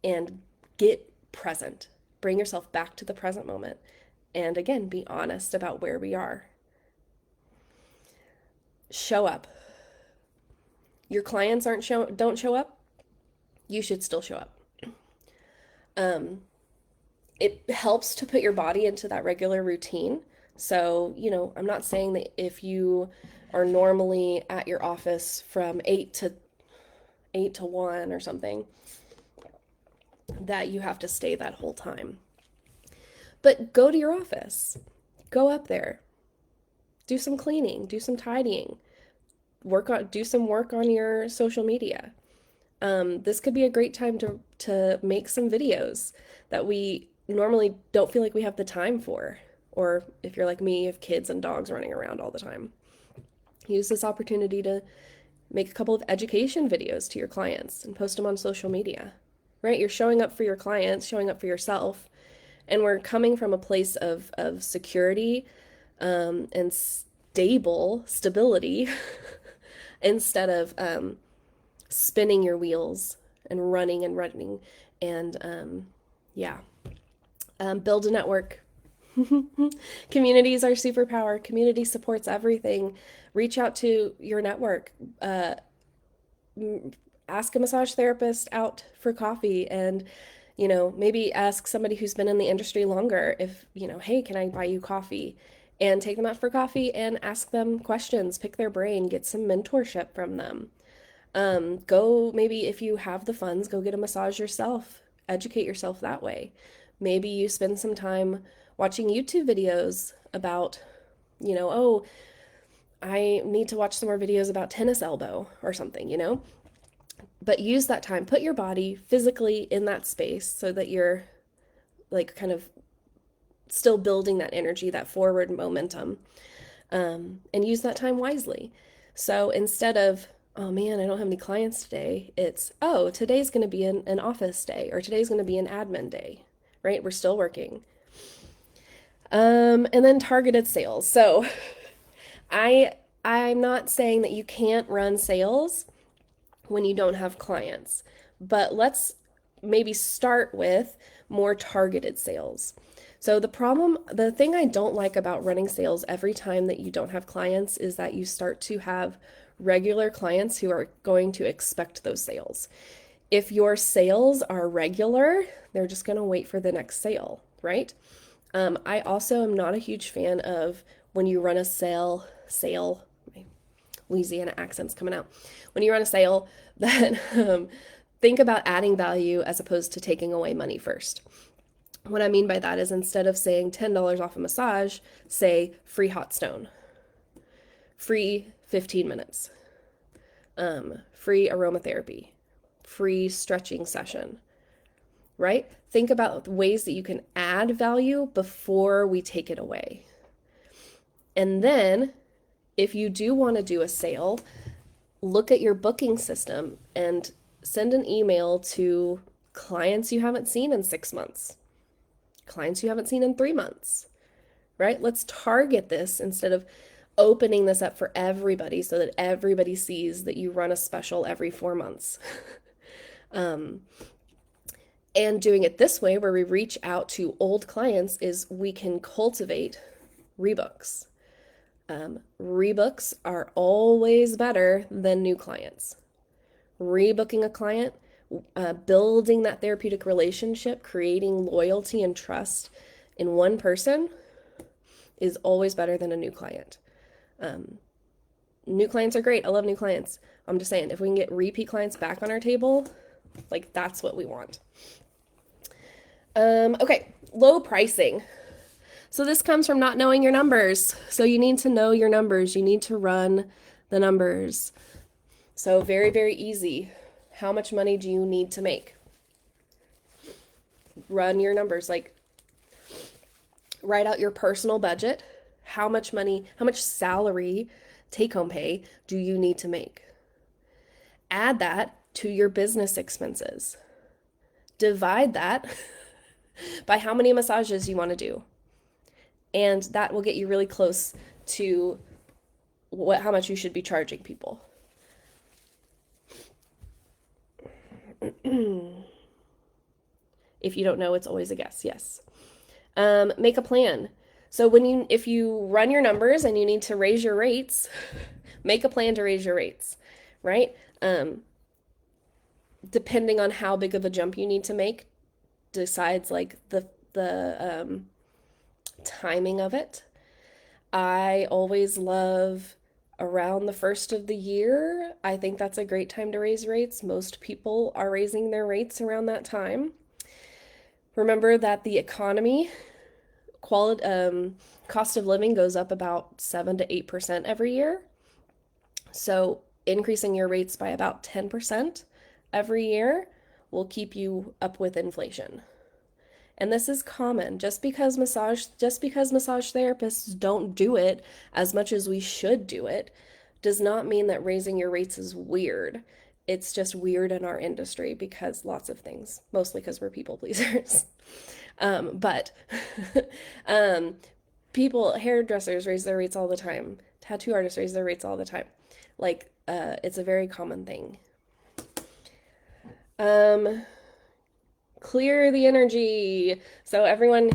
and get present. Bring yourself back to the present moment. And again, be honest about where we are. Show up. Your clients don't show up, you should still show up. It helps to put your body into that regular routine. So, I'm not saying that if you are normally at your office from 8 to 1 or something, that you have to stay that whole time. But go to your office. Go up there. Do some cleaning, do some tidying. Do some work on your social media. This could be a great time to make some videos that we normally don't feel like we have the time for. Or if you're like me, you have kids and dogs running around all the time. Use this opportunity to make a couple of education videos to your clients and post them on social media, right? You're showing up for your clients, showing up for yourself, and we're coming from a place of security, and stability instead of spinning your wheels and running and running. And yeah, build a network. Communities are superpower. Community supports everything. Reach out to your network. Ask a massage therapist out for coffee and maybe ask somebody who's been in the industry longer if, hey, can I buy you coffee? And take them out for coffee and ask them questions, pick their brain, get some mentorship from them. Go, maybe if you have the funds, go get a massage yourself, educate yourself that way. Maybe you spend some time watching YouTube videos about, oh, I need to watch some more videos about tennis elbow or something. But use that time, put your body physically in that space so that you're like kind of still building that energy, that forward momentum, and use that time wisely. So instead of, oh man, I don't have any clients today, it's, oh, today's going to be an office day or today's going to be an admin day, right? We're still working. And then targeted sales. So I I'm not saying that you can't run sales when you don't have clients, but let's maybe start with more targeted sales. So the thing I don't like about running sales every time that you don't have clients is that you start to have regular clients who are going to expect those sales. If your sales are regular, they're just going to wait for the next sale, right? I also am not a huge fan of when you run a sale, my Louisiana accent's coming out. When you run a sale, that think about adding value as opposed to taking away money first. What I mean by that is instead of saying $10 off a massage, say free hot stone, free 15 minutes, free aromatherapy, free stretching session, right? Think about ways that you can add value before we take it away. And then, if you do want to do a sale, look at your booking system and send an email to clients you haven't seen in 6 months, clients you haven't seen in 3 months, right? Let's target this instead of opening this up for everybody so that everybody sees that you run a special every 4 months. And doing it this way, where we reach out to old clients, is we can cultivate rebooks. Rebooks are always better than new clients. Rebooking a client, building that therapeutic relationship, creating loyalty and trust in one person is always better than a new client. New clients are great. I love new clients. I'm just saying, if we can get repeat clients back on our table, like that's what we want. Okay, low pricing. So this comes from not knowing your numbers. So you need to know your numbers. You need to run the numbers. So very, very easy. How much money do you need to make? Run your numbers. Like write out your personal budget. How much money, how much salary, take home pay do you need to make? Add that to your business expenses. Divide that by how many massages you want to do. And that will get you really close to how much you should be charging people. If you don't know, it's always a guess. Yes. Make a plan. So if you run your numbers and you need to raise your rates, make a plan to raise your rates, right? Depending on how big of a jump you need to make, decides like the timing of it. I always love around the first of the year. I think that's a great time to raise rates. Most people are raising their rates around that time. Remember that the economy, cost of living goes up about 7 to 8% every year. So increasing your rates by about 10% every year will keep you up with inflation. And this is common. Just because massage therapists don't do it as much as we should do it does not mean that raising your rates is weird. It's just weird in our industry because lots of things, mostly because we're people pleasers. But hairdressers raise their rates all the time. Tattoo artists raise their rates all the time. Like, it's a very common thing. Um, Clear the energy. So everyone,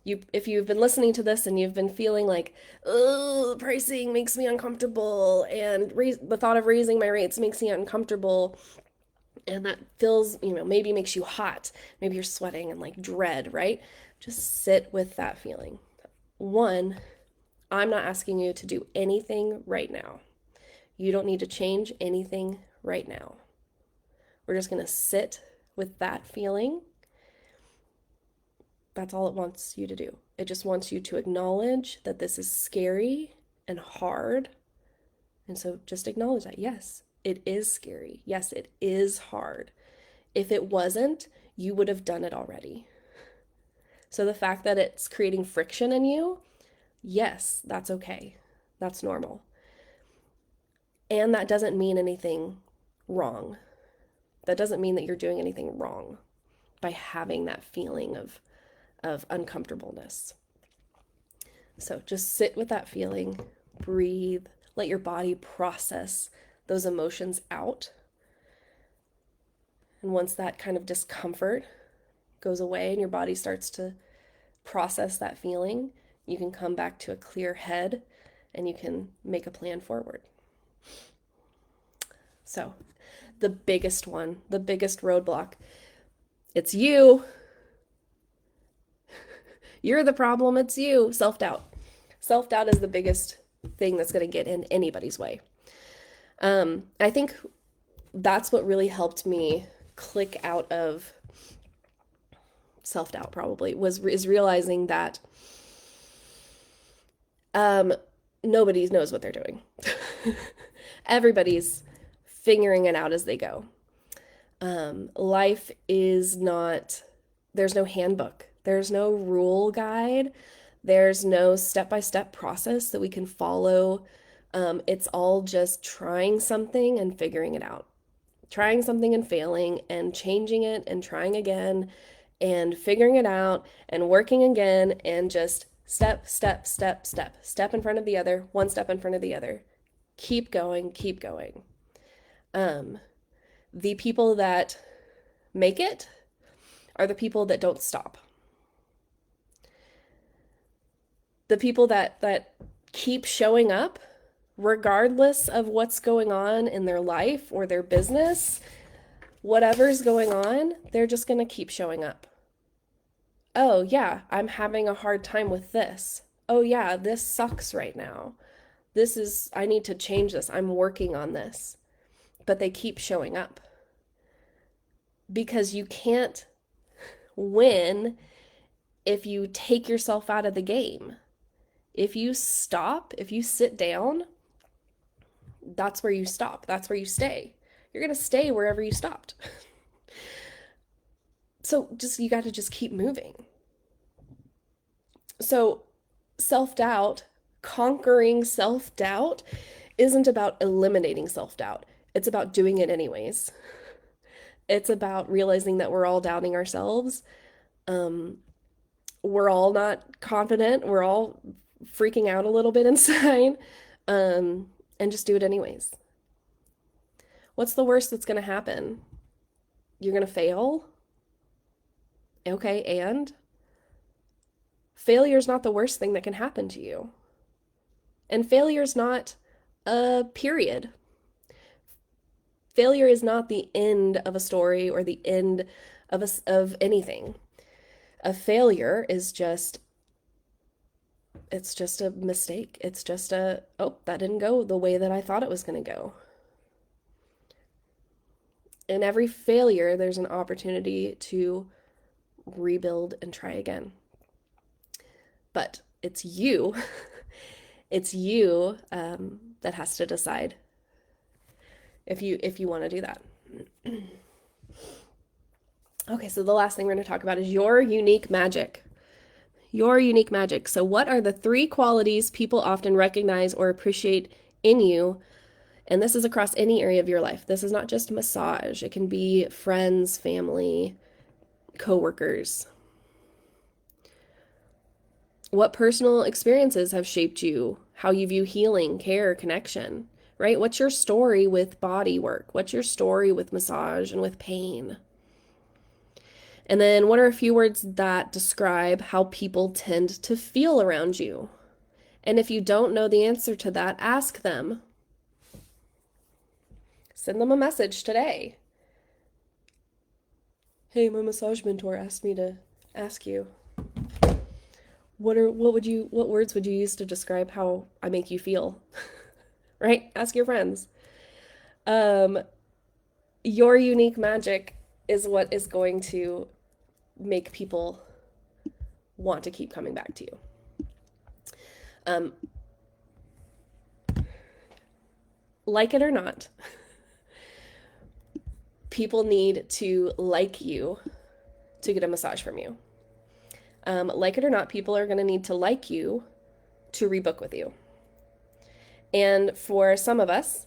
if you've been listening to this and you've been feeling like, oh, pricing makes me uncomfortable, and the thought of raising my rates makes me uncomfortable, and that feels, maybe makes you hot. Maybe you're sweating and like dread, right? Just sit with that feeling. One, I'm not asking you to do anything right now. You don't need to change anything right now. We're just going to sit with that feeling. That's all it wants you to do. It just wants you to acknowledge that this is scary and hard. And so just acknowledge that. Yes, it is scary. Yes, it is hard. If it wasn't, you would have done it already. So the fact that it's creating friction in you, yes, that's okay. That's normal. And that doesn't mean anything wrong. That doesn't mean that you're doing anything wrong by having that feeling of uncomfortableness. So just sit with that feeling, breathe, let your body process those emotions out. And once that kind of discomfort goes away and your body starts to process that feeling, you can come back to a clear head and you can make a plan forward. So, the biggest one, the biggest roadblock, it's you. You're the problem, it's you. Self-doubt. Self-doubt is the biggest thing that's going to get in anybody's way. I think that's what really helped me click out of self-doubt probably is realizing that nobody knows what they're doing. Everybody's figuring it out as they go. Life is not, there's no handbook, there's no rule guide, there's no step-by-step process that we can follow. It's all just trying something and figuring it out. Trying something and failing and changing it and trying again and figuring it out and working again and just step in front of the other, one step in front of the other. Keep going, keep going. The people that make it are the people that don't stop. The people that keep showing up regardless of what's going on in their life or their business, whatever's going on, they're just going to keep showing up. Oh, yeah, I'm having a hard time with this. Oh, yeah, this sucks right now. I need to change this. I'm working on this. But they keep showing up. Because you can't win if you take yourself out of the game. If you stop, if you sit down, that's where you stop. That's where you stay. You're going to stay wherever you stopped. So you got to just keep moving. So self-doubt, conquering self-doubt isn't about eliminating self-doubt. It's about doing it anyways. It's about realizing that we're all doubting ourselves. We're all not confident. We're all freaking out a little bit inside. And just do it anyways. What's the worst that's going to happen? You're going to fail? Okay, and? Failure is not the worst thing that can happen to you. And failure is not a period. Failure is not the end of a story or the end of anything. A failure is it's just a mistake. It's just oh, that didn't go the way that I thought it was going to go. In every failure, there's an opportunity to rebuild and try again. But it's you, it's you that has to decide if you want to do that. Okay, so the last thing we're going to talk about is your unique magic. Your unique magic. So what are the 3 qualities people often recognize or appreciate in you? And this is across any area of your life. This is not just massage. It can be friends, family, coworkers. What personal experiences have shaped you, how you view healing, care, connection, right? What's your story with body work? What's your story with massage and with pain? And then what are a few words that describe how people tend to feel around you? And if you don't know the answer to that, ask them. Send them a message today. Hey, my massage mentor asked me to ask you. What words would you use to describe how I make you feel? Right? Ask your friends. Um, your unique magic is what is going to make people want to keep coming back to you. Um, like it or not, people need to like you to get a massage from you. Like it or not, people are going to need to like you to rebook with you. And for some of us,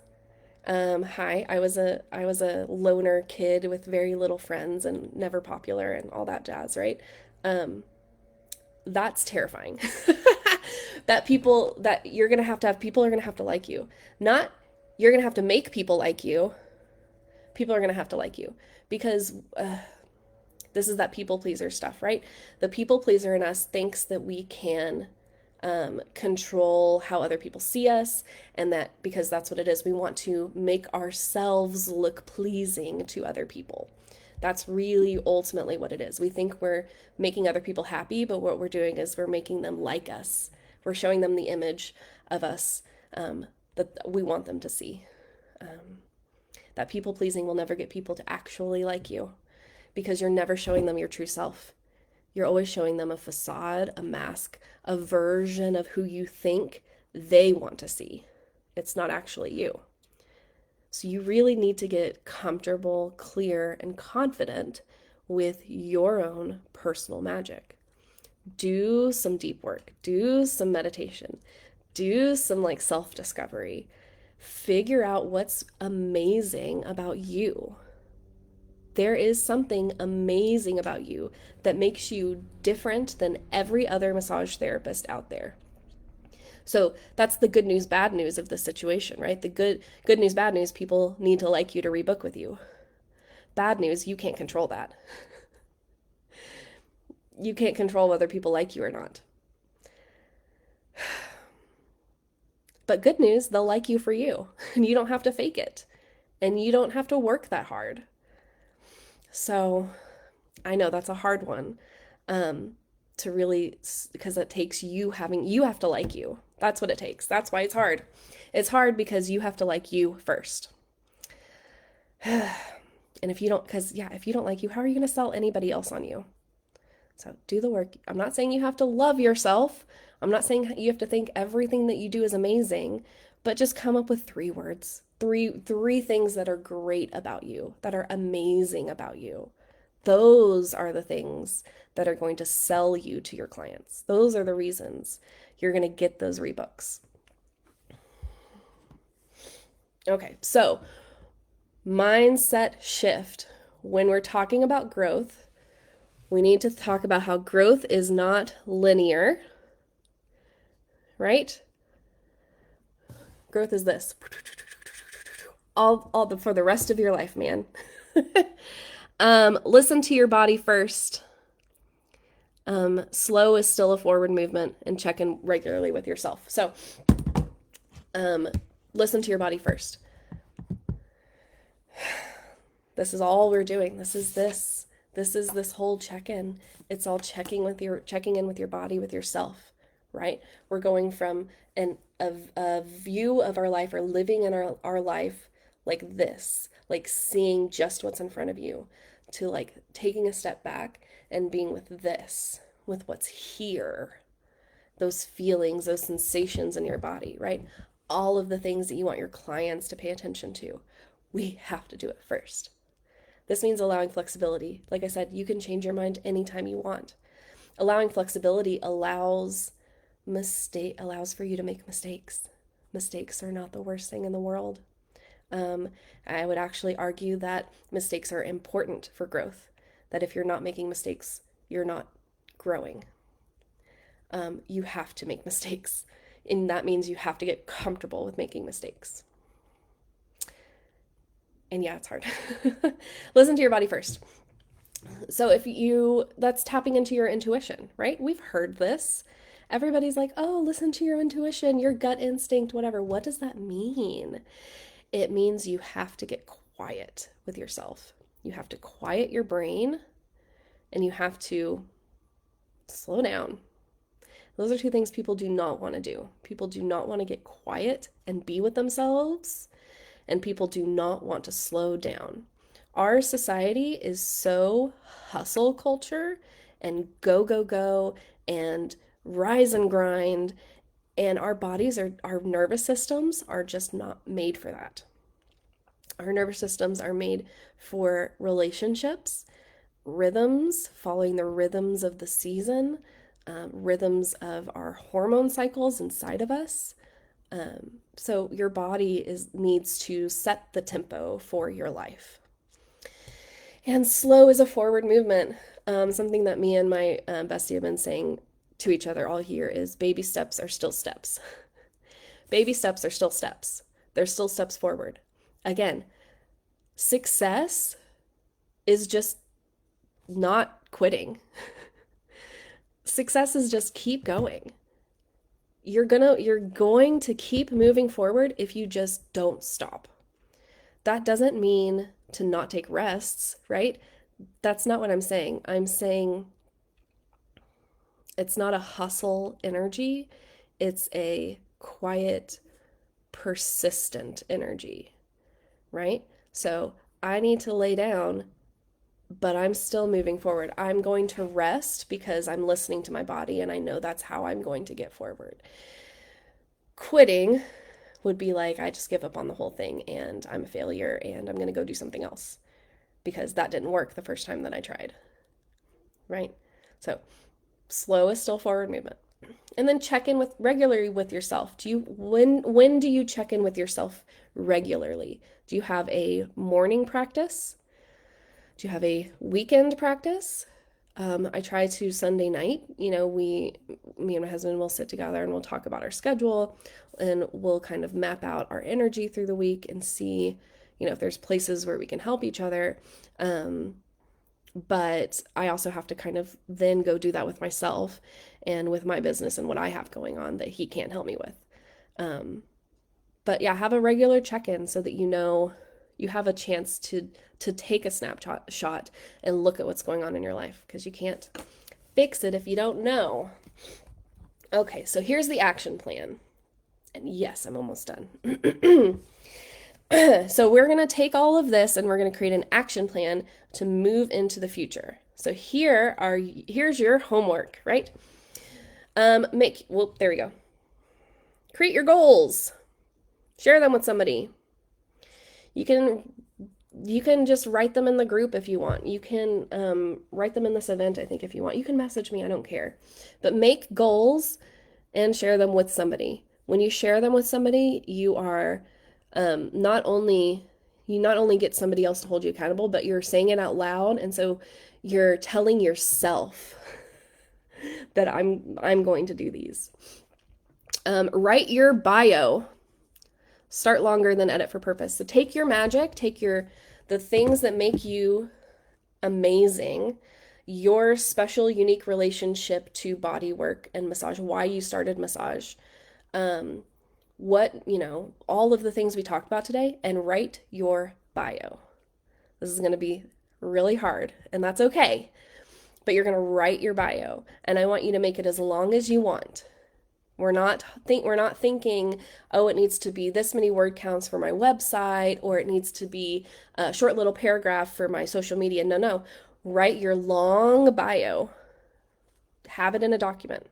hi, I was a loner kid with very little friends and never popular and all that jazz, right? Um, that's terrifying. That you're gonna have people are gonna have to like you. Not you're gonna have to make people like you. People are gonna have to like you because this is that people pleaser stuff, right? The people pleaser in us thinks that we can control how other people see us, and that because that's what it is, we want to make ourselves look pleasing to other people. That's really ultimately what it is. We think we're making other people happy, but what we're doing is we're making them like us. We're showing them the image of us that we want them to see. That people pleasing will never get people to actually like you because you're never showing them your true self. You're always showing them a facade, a mask, a version of who you think they want to see. It's not actually you. So you really need to get comfortable, clear, and confident with your own personal magic. Do some deep work, do some meditation, do some like self discovery. Figure out what's amazing about you. There is something amazing about you that makes you different than every other massage therapist out there. So that's the good news, bad news of the situation, right? The good news, bad news, people need to like you to rebook with you. Bad news, you can't control that. You can't control whether people like you or not. But good news, they'll like you for you. And you don't have to fake it. And you don't have to work that hard. So I know that's a hard one to really, because it takes you have to like you. That's what it takes. That's why it's hard. It's hard because you have to like you first. And if you don't, because yeah, if you don't like you, how are you going to sell anybody else on you? So do the work. I'm not saying you have to love yourself. I'm not saying you have to think everything that you do is amazing, but just come up with three words. Three things that are great about you, that are amazing about you. Those are the things that are going to sell you to your clients. Those are the reasons you're going to get those rebooks. Okay, so mindset shift. When we're talking about growth, we need to talk about how growth is not linear, right? Growth is this. For the rest of your life, man. Listen to your body first. Slow is still a forward movement, and check in regularly with yourself. So, listen to your body first. This is all we're doing. This is this whole check-in. It's all checking in with your body, with yourself, right? We're going from a view of our life or living in our life like this, like seeing just what's in front of you, to like taking a step back and being with this, with what's here, those feelings, those sensations in your body, right? All of the things that you want your clients to pay attention to. We have to do it first. This means allowing flexibility. Like I said, you can change your mind anytime you want. Allowing flexibility allows for you to make mistakes. Mistakes are not the worst thing in the world. I would actually argue that mistakes are important for growth. That if you're not making mistakes, you're not growing. you have to make mistakes. And that means you have to get comfortable with making mistakes. And yeah, it's hard. Listen to your body first. So that's tapping into your intuition, right? We've heard this. Everybody's like, oh, listen to your intuition, your gut instinct, whatever. What does that mean? It means you have to get quiet with yourself. You have to quiet your brain and you have to slow down. Those are two things people do not want to do. People do not want to get quiet and be with themselves, and people do not want to slow down. Our society is so hustle culture and go, go, go and rise and grind. And our nervous systems are just not made for that. Our nervous systems are made for relationships, rhythms, following the rhythms of the season, rhythms of our hormone cycles inside of us. So your body needs to set the tempo for your life. And slow is a forward movement. Something that me and my bestie have been saying to each other all year is baby steps are still steps. Baby steps are still steps. They're still steps forward. Again, success is just not quitting. Success is just keep going. You're going to keep moving forward if you just don't stop. That doesn't mean to not take rests, right? That's not what I'm saying. I'm saying it's not a hustle energy. It's a quiet, persistent energy, right? So I need to lay down, but I'm still moving forward. I'm going to rest because I'm listening to my body and I know that's how I'm going to get forward. Quitting would be like, I just give up on the whole thing and I'm a failure and I'm going to go do something else because that didn't work the first time that I tried, right? So slow is still forward movement. And then check in regularly with yourself. When do you check in with yourself regularly? Do you have a morning practice? Do you have a weekend practice? I try to Sunday night, me and my husband will sit together and we'll talk about our schedule and we'll kind of map out our energy through the week and see, if there's places where we can help each other. But I also have to kind of then go do that with myself and with my business and what I have going on that he can't help me with. But yeah, have a regular check-in so that you have a chance to take a snapshot and look at what's going on in your life because you can't fix it if you don't know. Okay, so here's the action plan. And yes, I'm almost done. So we're going to take all of this and we're going to create an action plan to move into the future. So here's your homework, right? There we go. Create your goals. Share them with somebody. You can just write them in the group if you want. You can write them in this event, I think, if you want. You can message me, I don't care. But make goals and share them with somebody. When you share them with somebody, you are not only get somebody else to hold you accountable, but you're saying it out loud, and so you're telling yourself that I'm going to do these. Write your bio. Start longer than edit for purpose. So take your magic, the things that make you amazing, your special, unique relationship to body work and massage, why you started massage, all of the things we talked about today, and write your bio. This is going to be really hard, and that's okay, but you're going to write your bio, and I want you to make it as long as you want. We're not thinking, oh, it needs to be this many word counts for my website, or it needs to be a short little paragraph for my social media. No. Write your long bio. Have it in a document.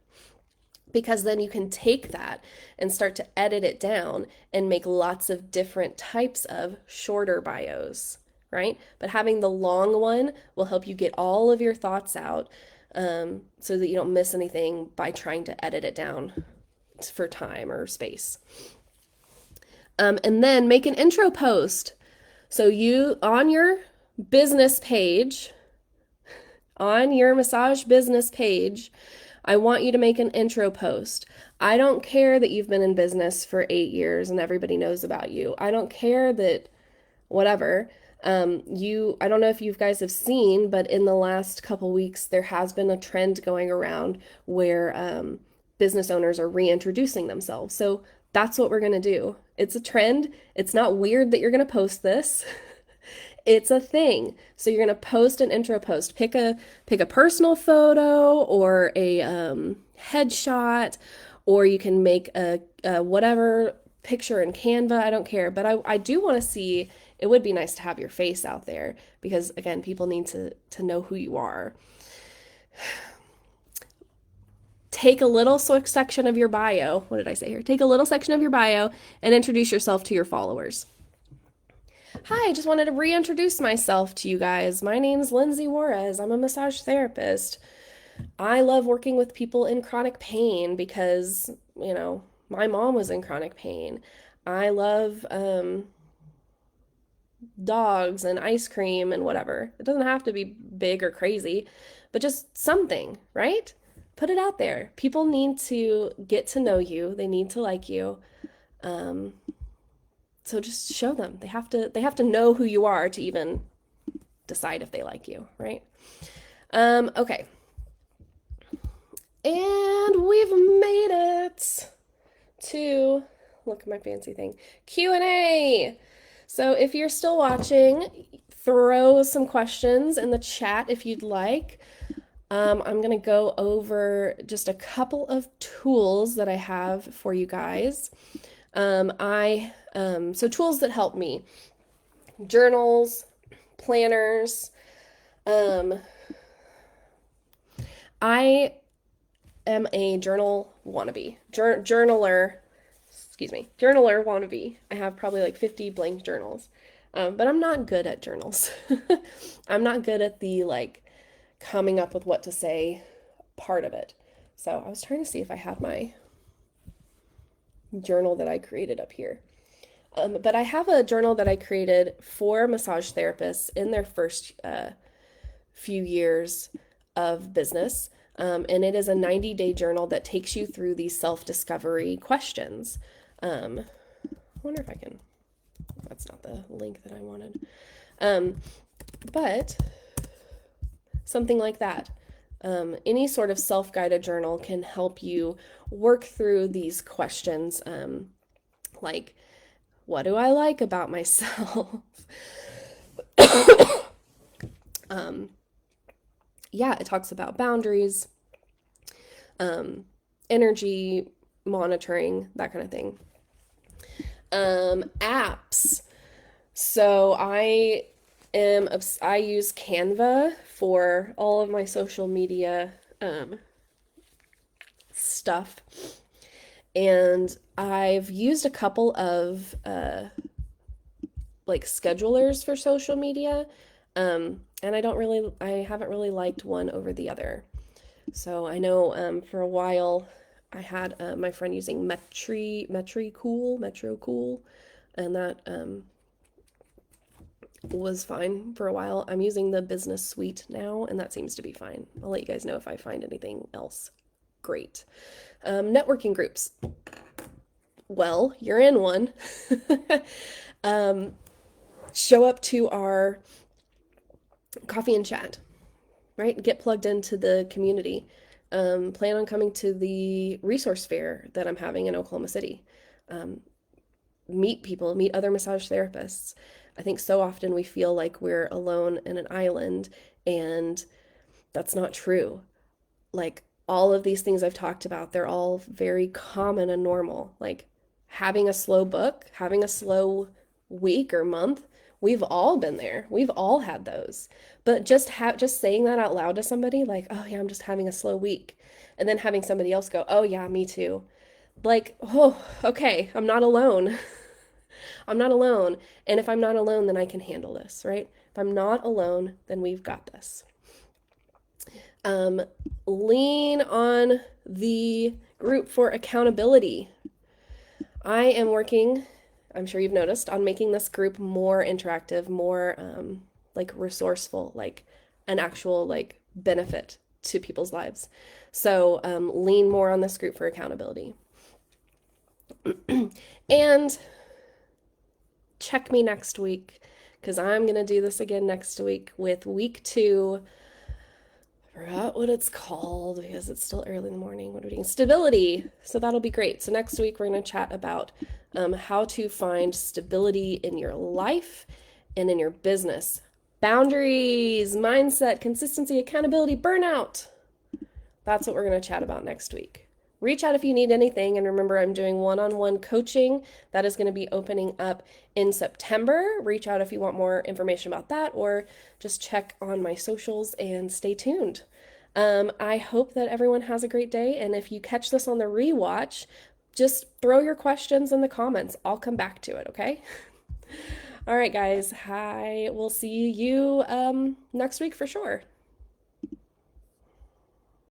Because then you can take that and start to edit it down and make lots of different types of shorter bios, right? But having the long one will help you get all of your thoughts out so that you don't miss anything by trying to edit it down for time or space. And then make an intro post. So you, on your business page, on your massage business page, I want you to make an intro post. I don't care that you've been in business for 8 years and everybody knows about you. I don't care that whatever. I don't know if you guys have seen, but in the last couple weeks, there has been a trend going around where business owners are reintroducing themselves. So that's what we're going to do. It's a trend. It's not weird that you're going to post this. It's a thing. So you're going to post an intro post. Pick a personal photo or a headshot, or you can make a whatever picture in Canva. I don't care, but I do want to see. It would be nice to have your face out there because again, people need to know who you are. Take a little section of your bio. What did I say here? Take a little section of your bio and introduce yourself to your followers. Hi, I just wanted to reintroduce myself to you guys. My name's Lindsay Juarez. I'm a massage therapist. I love working with people in chronic pain because, my mom was in chronic pain. I love dogs and ice cream and whatever. It doesn't have to be big or crazy, but just something, right? Put it out there. People need to get to know you. They need to like you. Um, so just show them. They have to know who you are to even decide if they like you, right? Okay. And we've made it to, look at my fancy thing, Q&A. So if you're still watching, throw some questions in the chat if you'd like. I'm going to go over just a couple of tools that I have for you guys. So tools that help me. Journals, planners. I am a journal wannabe. Journaler wannabe. I have probably like 50 blank journals. But I'm not good at journals. I'm not good at the like coming up with what to say part of it. So I was trying to see if I had my journal that I created up here. But I have a journal that I created for massage therapists in their first few years of business. And it is a 90-day journal that takes you through these self-discovery questions. I wonder if I can, that's not the link that I wanted. But something like that. Any sort of self-guided journal can help you work through these questions, like, what do I like about myself? Yeah, it talks about boundaries, energy monitoring, that kind of thing. Apps. So I use Canva for all of my social media stuff. And I've used a couple of like schedulers for social media. And I haven't really liked one over the other. So I know for a while I had my friend using Metrocool, and that was fine for a while. I'm using the business suite now, and that seems to be fine. I'll let you guys know if I find anything else great. Networking groups. Well, you're in one. Show up to our coffee and chat, right? Get plugged into the community. Plan on coming to the resource fair that I'm having in Oklahoma City. Meet people, meet other massage therapists. I think so often we feel like we're alone in an island, and that's not true. Like all of these things I've talked about, they're all very common and normal. Like having a slow book, having a slow week or month, we've all been there. We've all had those. But just saying that out loud to somebody, like, oh yeah, I'm just having a slow week. And then having somebody else go, oh yeah, me too. Like, oh, okay, I'm not alone. I'm not alone. And if I'm not alone, then I can handle this, right? If I'm not alone, then we've got this. Lean on the group for accountability. I am working, I'm sure you've noticed, on making this group more interactive, more like resourceful, like an actual like benefit to people's lives. So lean more on this group for accountability. And check me next week because I'm going to do this again next week with week 2. I forgot what it's called because it's still early in the morning. What are we doing? Stability. So that'll be great. So next week we're going to chat about how to find stability in your life and in your business. Boundaries, mindset, consistency, accountability, burnout. That's what we're going to chat about next week. Reach out if you need anything. And remember, I'm doing one-on-one coaching that is going to be opening up in September. Reach out if you want more information about that, or just check on my socials and stay tuned. I hope that everyone has a great day. And if you catch this on the rewatch, just throw your questions in the comments. I'll come back to it, okay? All right, guys. I will see you next week for sure.